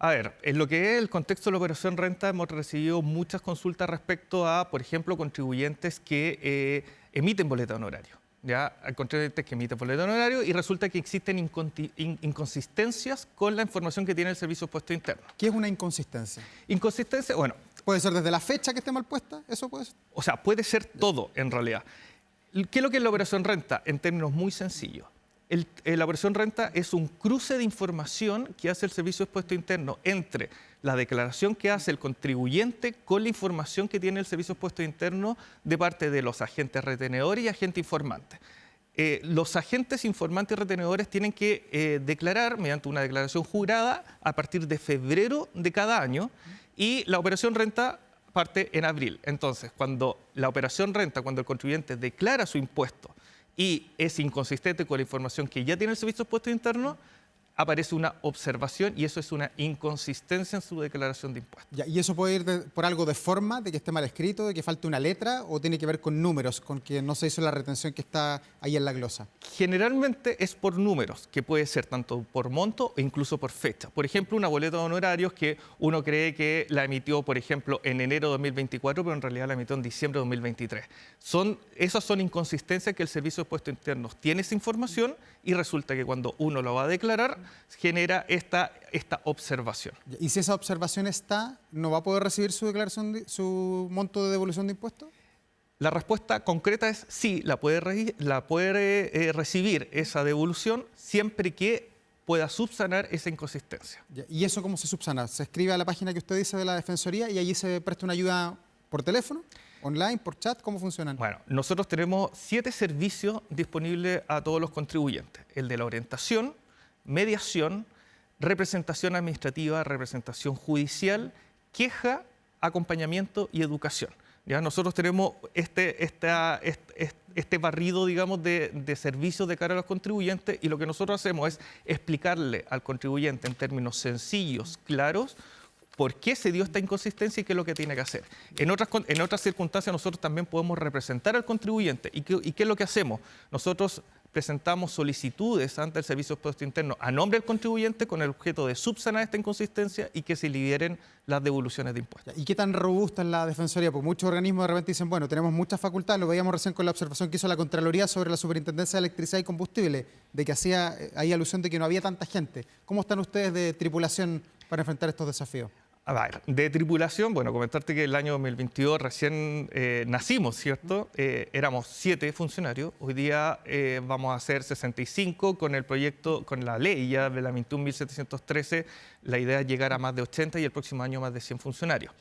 A ver, en lo que es el contexto de la Operación Renta hemos recibido muchas consultas respecto a, por ejemplo, contribuyentes que emiten boleta de honorario. Ya hay contribuyentes que emiten boleta de honorario y resulta que existen inconsistencias con la información que tiene el Servicio de Impuesto Interno. ¿Qué es una inconsistencia? Inconsistencia, bueno, ¿Puede ser desde la fecha que esté mal puesta? ¿Eso puede ser? o sea, puede ser todo en realidad. ¿Qué es lo que es la Operación Renta? En términos muy sencillos. La operación renta es un cruce de información que hace el Servicio de Impuesto Interno entre la declaración que hace el contribuyente con la información que tiene el Servicio de Impuesto Interno de parte de los agentes retenedores y agentes informantes. Los agentes informantes y retenedores tienen que declarar mediante una declaración jurada a partir de febrero de cada año y la operación renta parte en abril. Entonces, cuando el contribuyente declara su impuesto y es inconsistente con la información que ya tiene el Servicio de Impuesto Interno, aparece una observación y eso es una inconsistencia en su declaración de impuestos. Ya, ¿y eso puede ir por algo de forma, de que esté mal escrito, de que falte una letra, o tiene que ver con números, con que no se hizo la retención que está ahí en la glosa? Generalmente es por números, que puede ser tanto por monto e incluso por fecha. Por ejemplo, una boleta de honorarios que uno cree que la emitió, por ejemplo, en enero de 2024, pero en realidad la emitió en diciembre de 2023. Esas son inconsistencias que el Servicio de Impuestos Internos tiene esa información y resulta que cuando uno lo va a declarar, genera esta observación. ¿Y si esa observación está, no va a poder recibir su declaración, su monto de devolución de impuestos? La respuesta concreta es sí, la puede recibir esa devolución siempre que pueda subsanar esa inconsistencia. ¿Y eso cómo se subsana? ¿Se escribe a la página que usted dice de la Defensoría y allí se presta una ayuda por teléfono, online, por chat? ¿Cómo funcionan? Bueno, nosotros tenemos 7 servicios disponibles a todos los contribuyentes. El de la orientación, mediación, representación administrativa, representación judicial, queja, acompañamiento y educación. ¿Ya? Nosotros tenemos este barrido, digamos, de servicios de cara a los contribuyentes y lo que nosotros hacemos es explicarle al contribuyente en términos sencillos, claros, por qué se dio esta inconsistencia y qué es lo que tiene que hacer. En otras circunstancias nosotros también podemos representar al contribuyente. ¿Y qué es lo que hacemos? Nosotros presentamos solicitudes ante el Servicio de Impuesto Interno a nombre del contribuyente con el objeto de subsanar esta inconsistencia y que se liberen las devoluciones de impuestos. ¿Y qué tan robusta es la Defensoría? Porque muchos organismos de repente dicen, bueno, tenemos muchas facultades, lo veíamos recién con la observación que hizo la Contraloría sobre la Superintendencia de Electricidad y Combustible, de que hacía ahí alusión de que no había tanta gente. ¿Cómo están ustedes de tripulación para enfrentar estos desafíos? A ver, de tripulación, bueno, comentarte que el año 2022 recién nacimos, ¿cierto? Éramos 7 funcionarios, hoy día vamos a ser 65 con el proyecto, con la ley ya de la 21.713, la idea es llegar a más de 80 y el próximo año más de 100 funcionarios.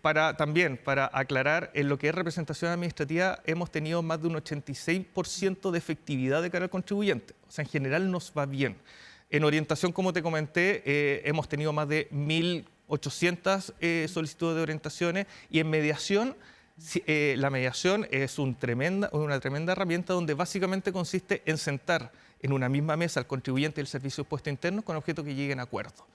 Para aclarar, en lo que es representación administrativa hemos tenido más de un 86% de efectividad de cara al contribuyente, o sea, en general nos va bien. En orientación, como te comenté, hemos tenido más de 1.800 solicitudes de orientaciones y en mediación, la mediación es una tremenda herramienta donde básicamente consiste en sentar en una misma mesa al contribuyente y el Servicio de Impuesto Interno con objeto que lleguen a acuerdo.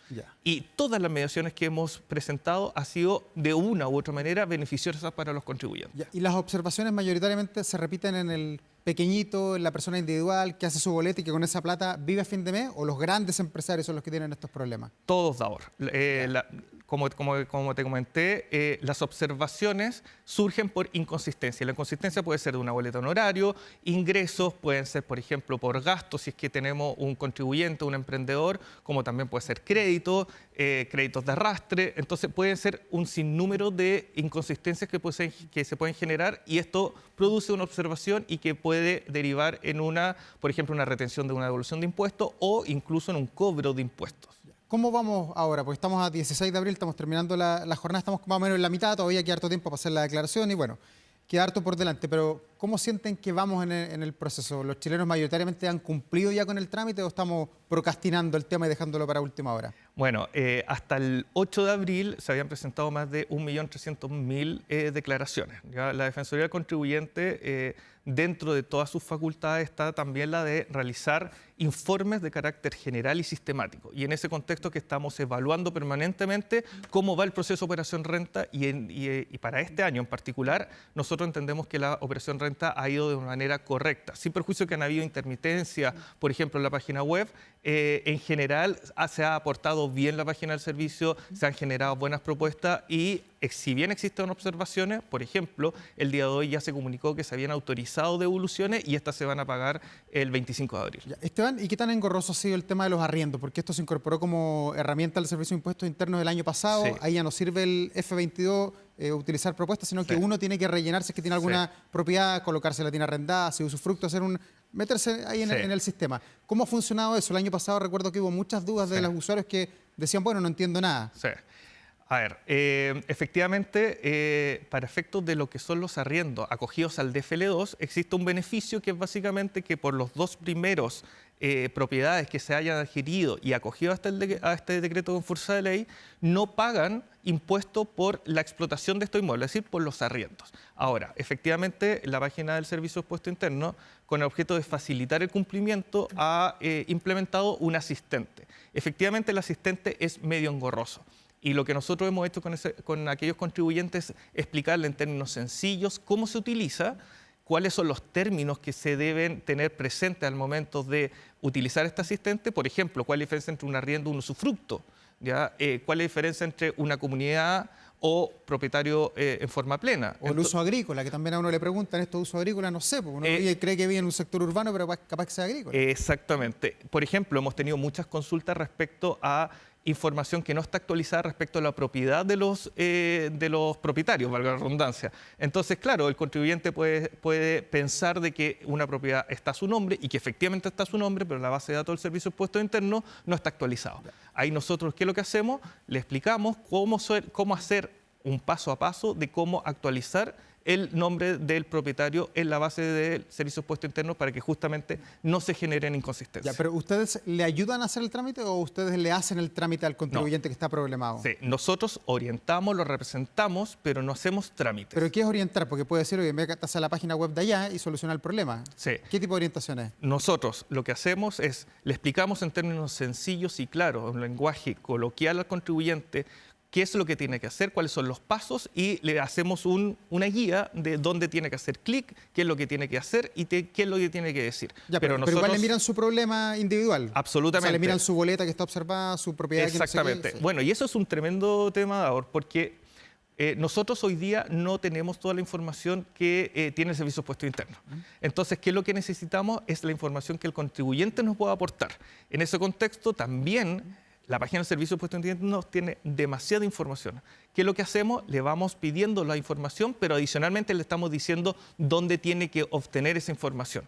Y todas las mediaciones que hemos presentado han sido de una u otra manera beneficiosas para los contribuyentes. ¿Y las observaciones mayoritariamente se repiten en el pequeñito, en la persona individual que hace su boleta y que con esa plata vive a fin de mes, o los grandes empresarios son los que tienen estos problemas? Todos de ahora. Como te comenté, las observaciones surgen por inconsistencia. La inconsistencia puede ser de una boleta de honorario, ingresos, pueden ser, por ejemplo, por gastos, si es que tenemos un contribuyente, un emprendedor, como también puede ser crédito, créditos de arrastre. Entonces pueden ser un sinnúmero de inconsistencias que se pueden generar y esto produce una observación y que puede derivar en por ejemplo, una retención de una devolución de impuestos o incluso en un cobro de impuestos. ¿Cómo vamos ahora? Porque estamos a 16 de abril, estamos terminando la jornada, estamos más o menos en la mitad, todavía queda harto tiempo para hacer la declaración y bueno, queda harto por delante, pero ¿cómo sienten que vamos en el proceso? ¿Los chilenos mayoritariamente han cumplido ya con el trámite o estamos procrastinando el tema y dejándolo para última hora? Bueno, hasta el 8 de abril se habían presentado más de 1.300.000 declaraciones. ¿Ya? La Defensoría del Contribuyente, dentro de todas sus facultades, está también la de realizar informes de carácter general y sistemático. Y en ese contexto que estamos evaluando permanentemente cómo va el proceso de Operación Renta y para este año en particular, nosotros entendemos que la Operación Renta ha ido de una manera correcta, sin perjuicio que han habido intermitencia, por ejemplo, en la página web. En general se ha aportado bien la página del servicio, se han generado buenas propuestas y si bien existen observaciones, por ejemplo, el día de hoy ya se comunicó que se habían autorizado devoluciones y estas se van a pagar el 25 de abril. Esteban, ¿y qué tan engorroso ha sido el tema de los arriendos? Porque esto se incorporó como herramienta al Servicio de Impuestos Internos del año pasado, ahí ya no sirve el F22 utilizar propuestas, sino que uno tiene que rellenarse, si es que tiene alguna propiedad, colocarse la tiene arrendada, si usufructo, hacer meterse ahí Sí. en el sistema. ¿Cómo ha funcionado eso? El año pasado recuerdo que hubo muchas dudas de Sí. los usuarios que decían, bueno, no entiendo nada. Sí. A ver, efectivamente, para efectos de lo que son los arriendos acogidos al DFL2, existe un beneficio que es básicamente que por los 2 primeros propiedades que se hayan adquirido y acogido a este decreto con fuerza de ley, no pagan impuesto por la explotación de estos inmuebles, es decir, por los arriendos. Ahora, efectivamente, la página del Servicio de Impuesto Interno, con el objeto de facilitar el cumplimiento, ha implementado un asistente. Efectivamente, el asistente es medio engorroso. Y lo que nosotros hemos hecho con aquellos contribuyentes es explicarle en términos sencillos cómo se utiliza, cuáles son los términos que se deben tener presentes al momento de utilizar este asistente. Por ejemplo, cuál es la diferencia entre un arriendo y un usufructo, ¿ya? ¿Cuál es la diferencia entre una comunidad o propietario en forma plena? O el uso agrícola, que también a uno le preguntan esto de uso agrícola, no sé, porque uno cree que vive en un sector urbano, pero capaz que sea agrícola. Exactamente. Por ejemplo, hemos tenido muchas consultas respecto a información que no está actualizada respecto a la propiedad de los propietarios, valga la redundancia. Entonces, claro, el contribuyente puede pensar de que una propiedad está a su nombre y que efectivamente está a su nombre, pero la base de datos del Servicio de Impuestos Internos no está actualizada. Ahí nosotros, ¿qué es lo que hacemos? Le explicamos cómo hacer un paso a paso de cómo actualizar el nombre del propietario en la base del Servicio de Impuestos Internos para que justamente no se generen inconsistencias. Ya, pero ¿ustedes le ayudan a hacer el trámite o ustedes le hacen el trámite al contribuyente que está problemado? Sí, nosotros orientamos, lo representamos, pero no hacemos trámites. ¿Pero qué es orientar? Porque puede decir, oye, métase a la página web de allá y soluciona el problema. Sí. ¿Qué tipo de orientación es? Nosotros lo que hacemos es, le explicamos en términos sencillos y claros, en lenguaje coloquial al contribuyente, qué es lo que tiene que hacer, cuáles son los pasos y le hacemos una guía de dónde tiene que hacer clic, qué es lo que tiene que hacer y qué es lo que tiene que decir. Ya, pero igual le miran su problema individual. Absolutamente. O sea, le miran su boleta que está observada, su propiedad. Exactamente. Que no sé qué. Bueno, y eso es un tremendo tema, Davor, porque nosotros hoy día no tenemos toda la información que tiene el Servicio de Impuestos Internos. Entonces, ¿qué es lo que necesitamos? Es la información que el contribuyente nos pueda aportar. En ese contexto, también la página del Servicio de Impuestos Internos tiene demasiada información. ¿Qué es lo que hacemos? Le vamos pidiendo la información, pero adicionalmente le estamos diciendo dónde tiene que obtener esa información.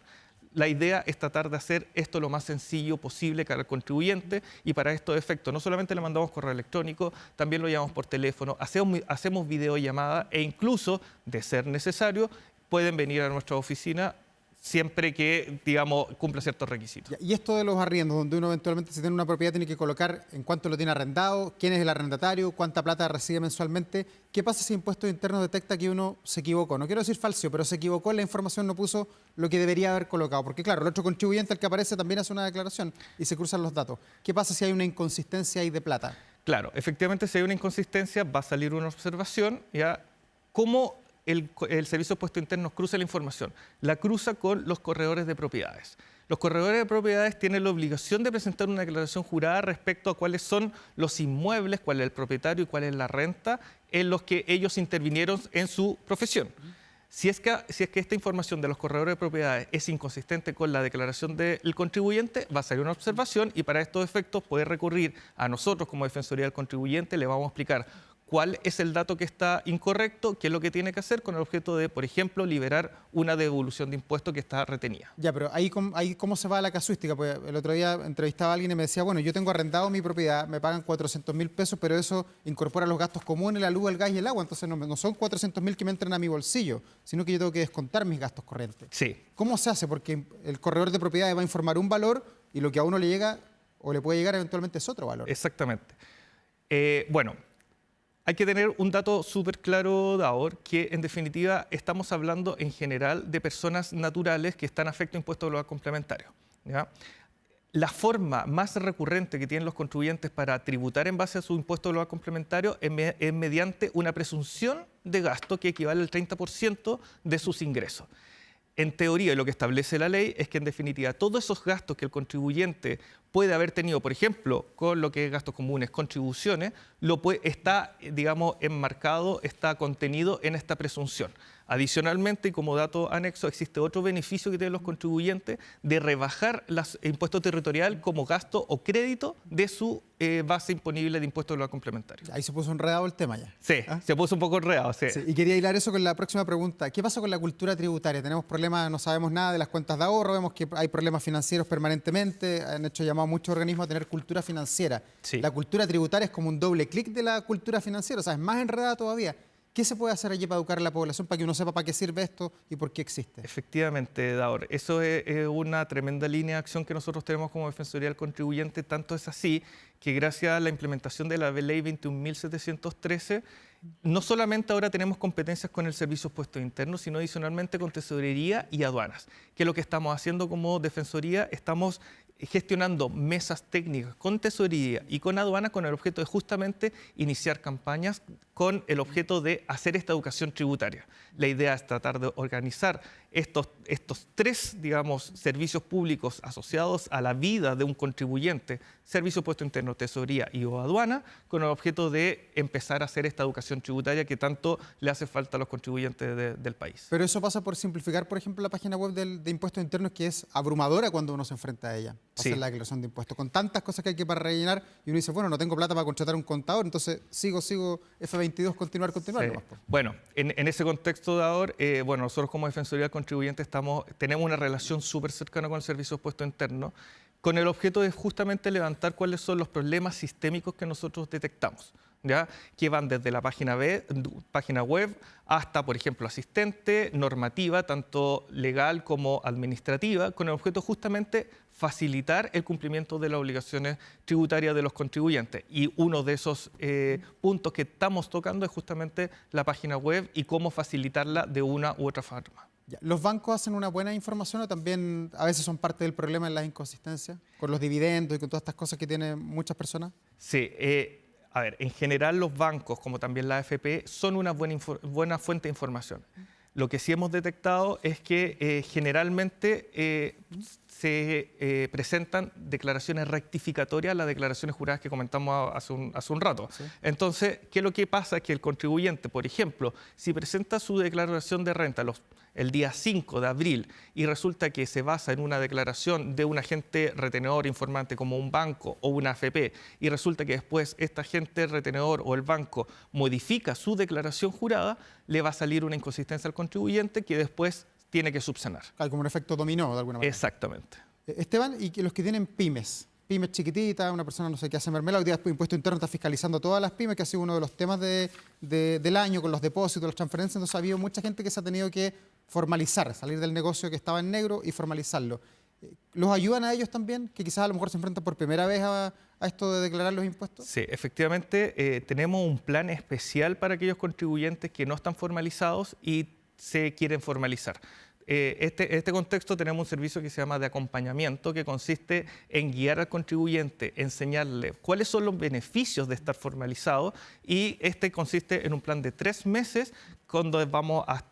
La idea es tratar de hacer esto lo más sencillo posible para el contribuyente y para estos efectos no solamente le mandamos correo electrónico, también lo llamamos por teléfono, hacemos videollamada e incluso, de ser necesario, pueden venir a nuestra oficina siempre que, digamos, cumpla ciertos requisitos. Y esto de los arriendos, donde uno eventualmente si tiene una propiedad tiene que colocar en cuánto lo tiene arrendado, quién es el arrendatario, cuánta plata recibe mensualmente. ¿Qué pasa si Impuestos Internos detecta que uno se equivocó? No quiero decir falso, pero se equivocó en la información, no puso lo que debería haber colocado. Porque claro, el otro contribuyente, el que aparece, también hace una declaración y se cruzan los datos. ¿Qué pasa si hay una inconsistencia ahí de plata? Claro, efectivamente si hay una inconsistencia va a salir una observación, ¿ya? ¿Cómo el Servicio de Impuestos Internos cruza la información? La cruza con los corredores de propiedades. Los corredores de propiedades tienen la obligación de presentar una declaración jurada respecto a cuáles son los inmuebles, cuál es el propietario y cuál es la renta en los que ellos intervinieron en su profesión. Si es que esta información de los corredores de propiedades es inconsistente con la declaración del contribuyente, va a salir una observación y para estos efectos puede recurrir a nosotros como Defensoría del Contribuyente, le vamos a explicar cuál es el dato que está incorrecto, qué es lo que tiene que hacer con el objeto de, por ejemplo, liberar una devolución de impuesto que está retenida. Ya, pero ahí ¿cómo se va a la casuística? Pues el otro día entrevistaba a alguien y me decía, bueno, yo tengo arrendado mi propiedad, me pagan 400.000 pesos, pero eso incorpora los gastos comunes, la luz, el gas y el agua, entonces no son 400.000 que me entran a mi bolsillo, sino que yo tengo que descontar mis gastos corrientes. Sí. ¿Cómo se hace? Porque el corredor de propiedades va a informar un valor y lo que a uno le llega o le puede llegar eventualmente es otro valor. Exactamente. Bueno, hay que tener un dato súper claro, Davor, que en definitiva estamos hablando en general de personas naturales que están afecto a impuestos global complementarios, ¿ya? La forma más recurrente que tienen los contribuyentes para tributar en base a su impuesto global complementario es mediante una presunción de gasto que equivale al 30% de sus ingresos. En teoría, lo que establece la ley es que, en definitiva, todos esos gastos que el contribuyente puede haber tenido, por ejemplo, con lo que es gastos comunes, contribuciones, está, digamos, enmarcado, está contenido en esta presunción. Adicionalmente, y como dato anexo, existe otro beneficio que tienen los contribuyentes de rebajar los impuestos territorial como gasto o crédito de su base imponible de impuestos de lo complementario. Ahí se puso enredado el tema ya. Sí, se puso un poco enredado, sí. Sí, y quería hilar eso con la próxima pregunta. ¿Qué pasa con la cultura tributaria? Tenemos problemas, no sabemos nada de las cuentas de ahorro, vemos que hay problemas financieros permanentemente, han hecho llamado a muchos organismos a tener cultura financiera. Sí. La cultura tributaria es como un doble clic de la cultura financiera, o sea, es más enredada todavía. ¿Qué se puede hacer allí para educar a la población, para que uno sepa para qué sirve esto y por qué existe? Efectivamente, Daor, eso es una tremenda línea de acción que nosotros tenemos como Defensoría del Contribuyente, tanto es así que gracias a la implementación de la Ley 21.713, no solamente ahora tenemos competencias con el Servicio de Impuestos Internos, sino adicionalmente con Tesorería y Aduanas, que es lo que estamos haciendo como Defensoría, estamos gestionando mesas técnicas con Tesorería y con Aduana con el objeto de justamente iniciar campañas con el objeto de hacer esta educación tributaria. La idea es tratar de organizar estos tres, digamos, servicios públicos asociados a la vida de un contribuyente, Servicio de Impuesto Interno, Tesorería y o Aduana, con el objeto de empezar a hacer esta educación tributaria que tanto le hace falta a los contribuyentes del país. Pero eso pasa por simplificar, por ejemplo, la página web de impuestos internos, que es abrumadora cuando uno se enfrenta a ella, Sí. hacer la declaración de impuestos, con tantas cosas que hay que para rellenar, y uno dice, bueno, no tengo plata para contratar un contador, entonces sigo F22, continuar. Sí. Nomás, pues. Bueno, en ese contexto, Dador, bueno, nosotros como Defensoría del Contribuyente tenemos una relación súper cercana con el Servicio de Impuestos Internos, con el objeto de justamente levantar cuáles son los problemas sistémicos que nosotros detectamos, ¿ya? Que van desde la página web hasta, por ejemplo, asistente, normativa, tanto legal como administrativa, con el objeto justamente facilitar el cumplimiento de las obligaciones tributarias de los contribuyentes. Y uno de esos puntos que estamos tocando es justamente la página web y cómo facilitarla de una u otra forma. Ya. ¿Los bancos hacen una buena información o también a veces son parte del problema en las inconsistencias? Con los dividendos y con todas estas cosas que tienen muchas personas. Sí, a ver, en general los bancos, como también la AFP, son una buena fuente de información. Lo que sí hemos detectado es que generalmente se presentan declaraciones rectificatorias a las declaraciones juradas que comentamos hace un rato. Sí. Entonces, ¿qué es lo que pasa? Que el contribuyente, por ejemplo, si presenta su declaración de renta el día 5 de abril y resulta que se basa en una declaración de un agente retenedor informante como un banco o una AFP y resulta que después este agente retenedor o el banco modifica su declaración jurada, le va a salir una inconsistencia al contribuyente que después tiene que subsanar. Hay como un efecto dominó de alguna manera. Exactamente. Esteban, y que los que tienen pymes chiquititas, una persona, no sé, que hace mermelada, hoy día después Impuesto Interno está fiscalizando todas las pymes, que ha sido uno de los temas del año con los depósitos, las transferencias, entonces ha habido mucha gente que se ha tenido que formalizar, salir del negocio que estaba en negro y formalizarlo. ¿Los ayudan a ellos también, que quizás a lo mejor se enfrentan por primera vez a esto de declarar los impuestos? Sí, efectivamente tenemos un plan especial para aquellos contribuyentes que no están formalizados y se quieren formalizar. En este contexto tenemos un servicio que se llama de acompañamiento, que consiste en guiar al contribuyente, enseñarle cuáles son los beneficios de estar formalizado, y este consiste en un plan de 3 meses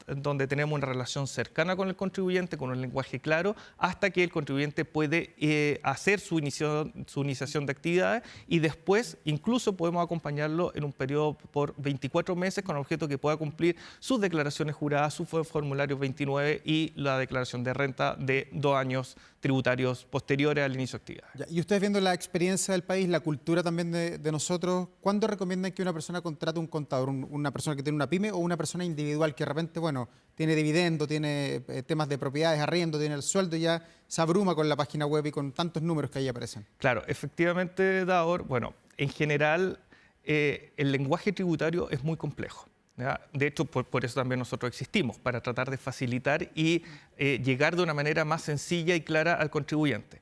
donde tenemos una relación cercana con el contribuyente, con un lenguaje claro, hasta que el contribuyente puede hacer su iniciación de actividades, y después incluso podemos acompañarlo en un periodo por 24 meses con el objeto que pueda cumplir sus declaraciones juradas, su formulario 29 y la declaración de renta de 2 años tributarios posteriores al inicio de actividad. Ya, y ustedes viendo la experiencia del país, la cultura también de nosotros, ¿cuándo recomiendan que una persona contrate un contador? ¿Una persona que tiene una pyme o una persona individual que de repente, bueno, tiene dividendo, tiene temas de propiedades, arriendo, tiene el sueldo y ya se abruma con la página web y con tantos números que ahí aparecen? Claro, efectivamente, Daor, bueno, en general el lenguaje tributario es muy complejo, ¿ya? De hecho, por eso también nosotros existimos, para tratar de facilitar y llegar de una manera más sencilla y clara al contribuyente.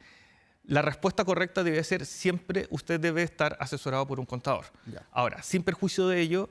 La respuesta correcta debe ser siempre usted debe estar asesorado por un contador. Ya. Ahora, sin perjuicio de ello,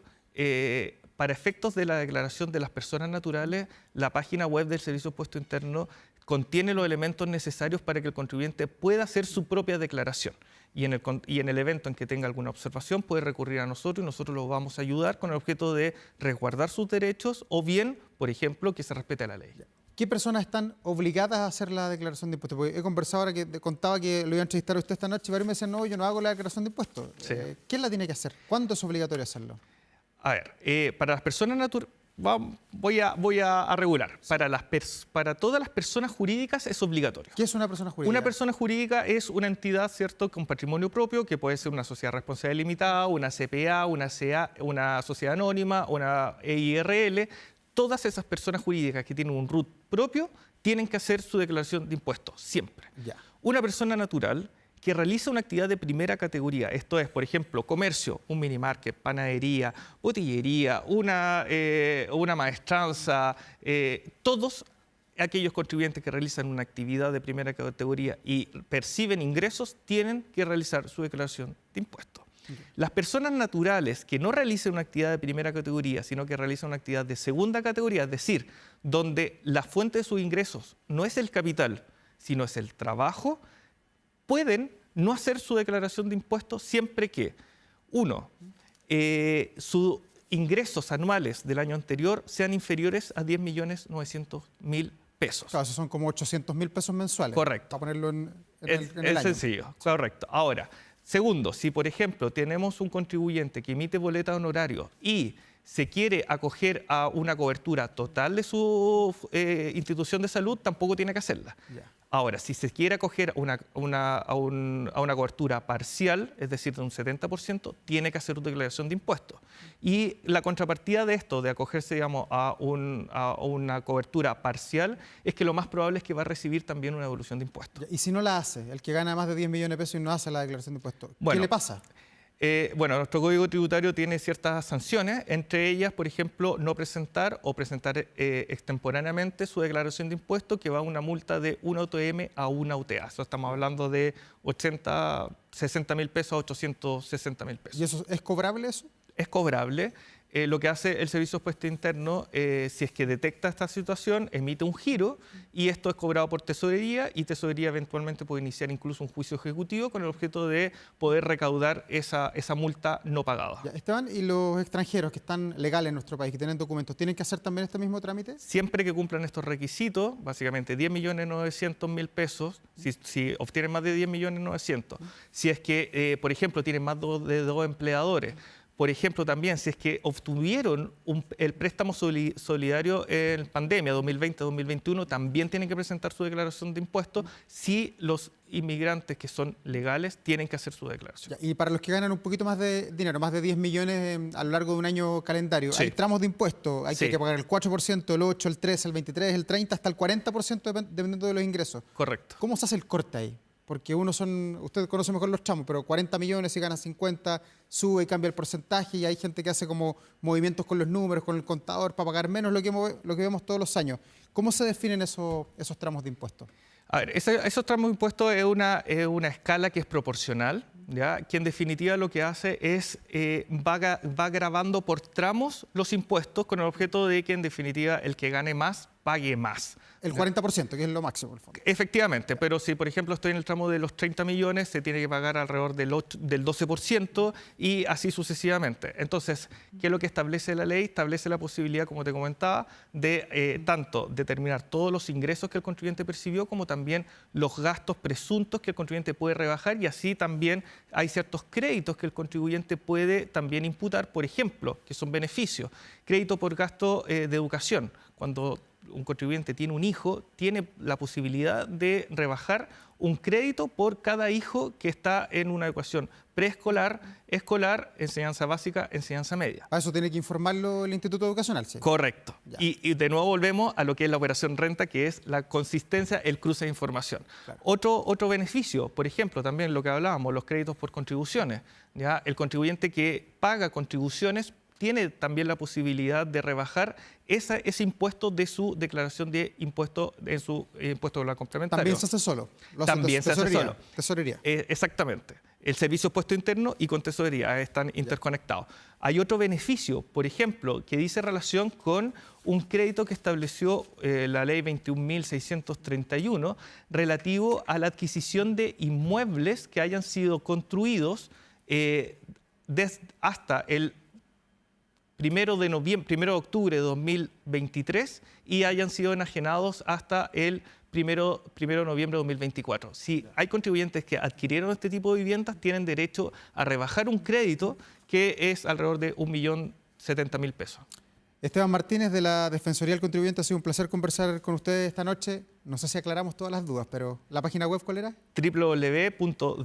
para efectos de la declaración de las personas naturales, la página web del Servicio de Impuesto Interno contiene los elementos necesarios para que el contribuyente pueda hacer su propia declaración. Y en el evento en que tenga alguna observación puede recurrir a nosotros y nosotros lo vamos a ayudar con el objeto de resguardar sus derechos o bien, por ejemplo, que se respete la ley. ¿Qué personas están obligadas a hacer la declaración de impuestos? Porque he conversado ahora que contaba que lo iba a entrevistar a usted esta noche y varios me decían, no, yo no hago la declaración de impuestos. Sí. ¿Quién la tiene que hacer? ¿Cuándo es obligatorio hacerlo? A ver, para las personas naturales, voy a regular. Para todas las personas jurídicas es obligatorio. ¿Qué es una persona jurídica? Una persona jurídica es una entidad, ¿cierto?, con patrimonio propio, que puede ser una sociedad responsable limitada, una CPA, una CA, una sociedad anónima, una EIRL. Todas esas personas jurídicas que tienen un RUT propio tienen que hacer su declaración de impuestos, siempre. Ya. Una persona natural que realiza una actividad de primera categoría, esto es, por ejemplo, comercio, un minimarket, panadería, botillería, una maestranza, todos aquellos contribuyentes que realizan una actividad de primera categoría y perciben ingresos tienen que realizar su declaración de impuestos. Las personas naturales que no realicen una actividad de primera categoría, sino que realizan una actividad de segunda categoría, es decir, donde la fuente de sus ingresos no es el capital, sino es el trabajo, pueden no hacer su declaración de impuestos siempre que, uno, sus ingresos anuales del año anterior sean inferiores a 10.900.000 pesos. Claro, esos son como 800.000 pesos mensuales. Correcto. Para ponerlo en Es el año. sencillo, correcto. Ahora, segundo, si por ejemplo tenemos un contribuyente que emite boleta de honorario y se quiere acoger a una cobertura total de su institución de salud, tampoco tiene que hacerla. Ya. Ahora, si se quiere acoger a una cobertura parcial, es decir, de un 70%, tiene que hacer una declaración de impuestos. Y la contrapartida de esto, de acogerse, digamos, a una cobertura parcial, es que lo más probable es que va a recibir también una devolución de impuestos. Y si no la hace, el que gana más de 10 millones de pesos y no hace la declaración de impuestos, ¿qué Bueno, le pasa? Bueno, nuestro Código Tributario tiene ciertas sanciones, entre ellas, por ejemplo, no presentar o presentar extemporáneamente su declaración de impuestos, que va a una multa de una UTM a una UTA. Eso estamos hablando de 60.000 pesos a 860.000 pesos. ¿Y eso es cobrable eso? Es cobrable. Lo que hace el Servicio de Impuesto Interno, si es que detecta esta situación, emite un giro y esto es cobrado por Tesorería y Tesorería eventualmente puede iniciar incluso un juicio ejecutivo con el objeto de poder recaudar esa multa no pagada. Ya, Esteban, ¿y los extranjeros que están legales en nuestro país, que tienen documentos, tienen que hacer también este mismo trámite? Siempre que cumplan estos requisitos, básicamente 10.900.000 pesos, si obtienen más de 10.900.000, si es que, por ejemplo, tienen más de 2 empleadores, por ejemplo, también, si es que obtuvieron el préstamo solidario en pandemia 2020-2021, también tienen que presentar su declaración de impuestos si los inmigrantes que son legales tienen que hacer su declaración. Ya, y para los que ganan un poquito más de dinero, más de 10 millones a lo largo de un año calendario, Sí. hay tramos de impuestos, hay Sí. que pagar el 4%, el 8%, el 13%, el 23%, el 30%, hasta el 40% dependiendo de los ingresos. Correcto. ¿Cómo se hace el corte ahí? Porque usted conoce mejor los tramos, pero 40 millones si gana 50, sube y cambia el porcentaje y hay gente que hace como movimientos con los números, con el contador para pagar menos lo que vemos todos los años. ¿Cómo se definen esos tramos de impuestos? A ver, esos tramos de impuestos es una escala que es proporcional, ¿ya? Que en definitiva lo que hace es va gravando por tramos los impuestos con el objeto de que en definitiva el que gane más pague más. El 40%, que es lo máximo, en el fondo. Efectivamente, pero si por ejemplo estoy en el tramo de los 30 millones, se tiene que pagar alrededor del 12% y así sucesivamente. Entonces, ¿qué es lo que establece la ley? Establece la posibilidad, como te comentaba, de tanto determinar todos los ingresos que el contribuyente percibió, como también los gastos presuntos que el contribuyente puede rebajar, y así también hay ciertos créditos que el contribuyente puede también imputar, por ejemplo, que son beneficios. Crédito por gasto de educación. Cuando un contribuyente tiene un hijo, tiene la posibilidad de rebajar un crédito por cada hijo que está en una educación preescolar, escolar, enseñanza básica, enseñanza media. Para eso tiene que informarlo el Instituto Educacional, ¿sí? Correcto. Ya. Y de nuevo volvemos a lo que es la operación renta, que es la consistencia, el cruce de información. Claro. Otro beneficio, por ejemplo, también lo que hablábamos, los créditos por contribuciones. ¿Ya? El contribuyente que paga contribuciones tiene también la posibilidad de rebajar ese impuesto de su declaración de impuesto en su impuesto complementario. También se hace solo. Lo hace También se hace solo. Tesorería. Exactamente. El servicio de impuesto interno y con tesorería están interconectados. Hay otro beneficio, por ejemplo, que dice relación con un crédito que estableció la ley 21.631 relativo a la adquisición de inmuebles que hayan sido construidos hasta el 1 de octubre de 2023 y hayan sido enajenados hasta el 1 de noviembre de 2024. Si hay contribuyentes que adquirieron este tipo de viviendas, tienen derecho a rebajar un crédito que es alrededor de 1.070.000 pesos. Esteban Martínez de la Defensoría del Contribuyente, ha sido un placer conversar con ustedes esta noche. No sé si aclaramos todas las dudas, pero ¿la página web cuál era? www.ddcom.cl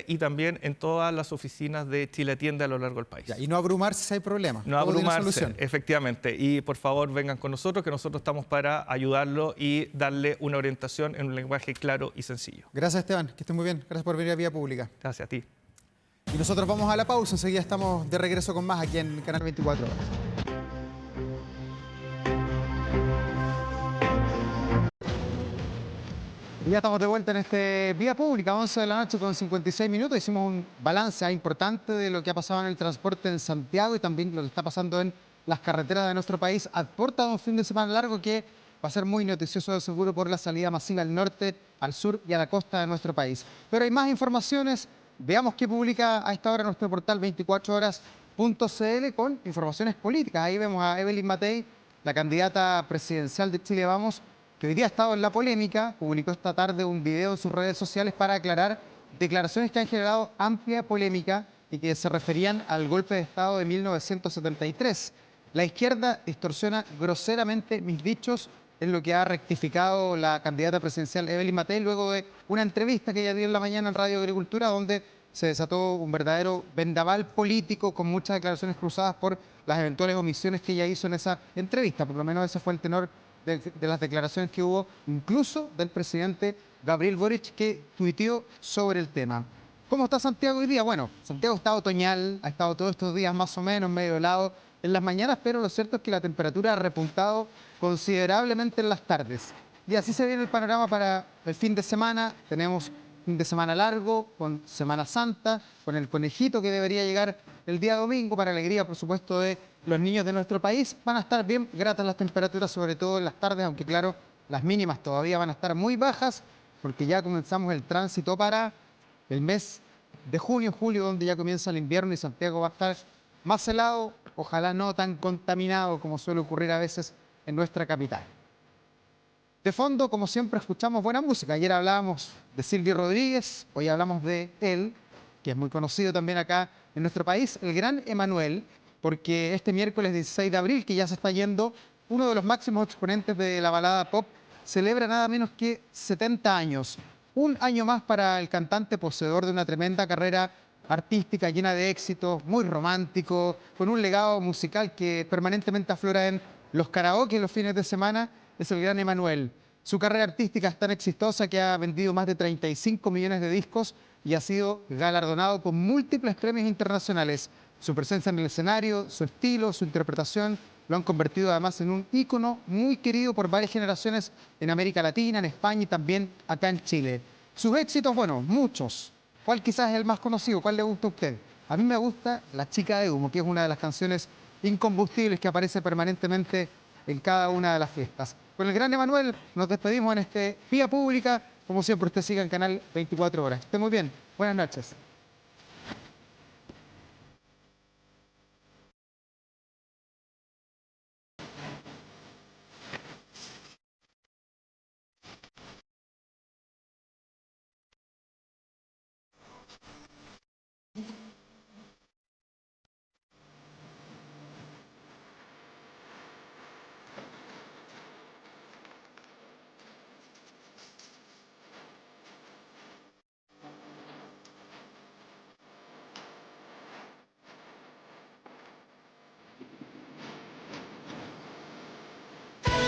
y también en todas las oficinas de Chile Atiende a lo largo del país. Ya, y no abrumarse si hay problemas. No Todo tiene abrumarse, solución. efectivamente. Y por favor vengan con nosotros, que nosotros estamos para ayudarlo y darle una orientación en un lenguaje claro y sencillo. Gracias, Esteban, que estén muy bien. Gracias por venir a Vía Pública. Gracias a ti. Y nosotros vamos a la pausa, enseguida estamos de regreso con más aquí en Canal 24 Horas. Y ya estamos de vuelta en este Vía Pública, 11 de la noche con 56 minutos. Hicimos un balance importante de lo que ha pasado en el transporte en Santiago y también lo que está pasando en las carreteras de nuestro país. A puerta de un fin de semana largo que va a ser muy noticioso de seguro por la salida masiva al norte, al sur y a la costa de nuestro país. Pero hay más informaciones. Veamos qué publica a esta hora nuestro portal 24horas.cl con informaciones políticas. Ahí vemos a Evelyn Matei, la candidata presidencial de Chile Vamos, que hoy día ha estado en la polémica. Publicó esta tarde un video en sus redes sociales para aclarar declaraciones que han generado amplia polémica y que se referían al golpe de Estado de 1973. La izquierda distorsiona groseramente mis dichos, es lo que ha rectificado la candidata presidencial Evelyn Matei luego de una entrevista que ella dio en la mañana en Radio Agricultura, donde se desató un verdadero vendaval político con muchas declaraciones cruzadas por las eventuales omisiones que ella hizo en esa entrevista. Por lo menos ese fue el tenor de las declaraciones que hubo, incluso del presidente Gabriel Boric, que tuiteó sobre el tema. ¿Cómo está Santiago hoy día? Bueno, Santiago está otoñal, ha estado todos estos días más o menos medio helado en las mañanas, pero lo cierto es que la temperatura ha repuntado considerablemente en las tardes. Y así se viene el panorama para el fin de semana. Tenemos fin de semana largo, con Semana Santa, con el conejito que debería llegar el día domingo, para alegría, por supuesto, de los niños de nuestro país. Van a estar bien gratas las temperaturas, sobre todo en las tardes, aunque claro, las mínimas todavía van a estar muy bajas, porque ya comenzamos el tránsito para el mes de junio, julio, donde ya comienza el invierno y Santiago va a estar más helado, ojalá no tan contaminado como suele ocurrir a veces en nuestra capital. De fondo, como siempre, escuchamos buena música. Ayer hablábamos de Silvio Rodríguez, hoy hablamos de él, que es muy conocido también acá en nuestro país, el gran Emanuel, porque este miércoles 16 de abril, que ya se está yendo, uno de los máximos exponentes de la balada pop celebra nada menos que 70 años. Un año más para el cantante, poseedor de una tremenda carrera artística llena de éxitos, muy romántico, con un legado musical que permanentemente aflora en los karaoke los fines de semana, es el gran Emanuel. Su carrera artística es tan exitosa que ha vendido más de 35 millones de discos y ha sido galardonado con múltiples premios internacionales. Su presencia en el escenario, su estilo, su interpretación lo han convertido además en un ícono muy querido por varias generaciones en América Latina, en España y también acá en Chile. Sus éxitos, bueno, muchos. ¿Cuál quizás es el más conocido? ¿Cuál le gusta a usted? A mí me gusta La Chica de Humo, que es una de las canciones incombustibles que aparece permanentemente en cada una de las fiestas. Con el gran Emanuel nos despedimos en este Vía Pública. Como siempre, usted siga el canal 24 horas. Esté muy bien. Buenas noches.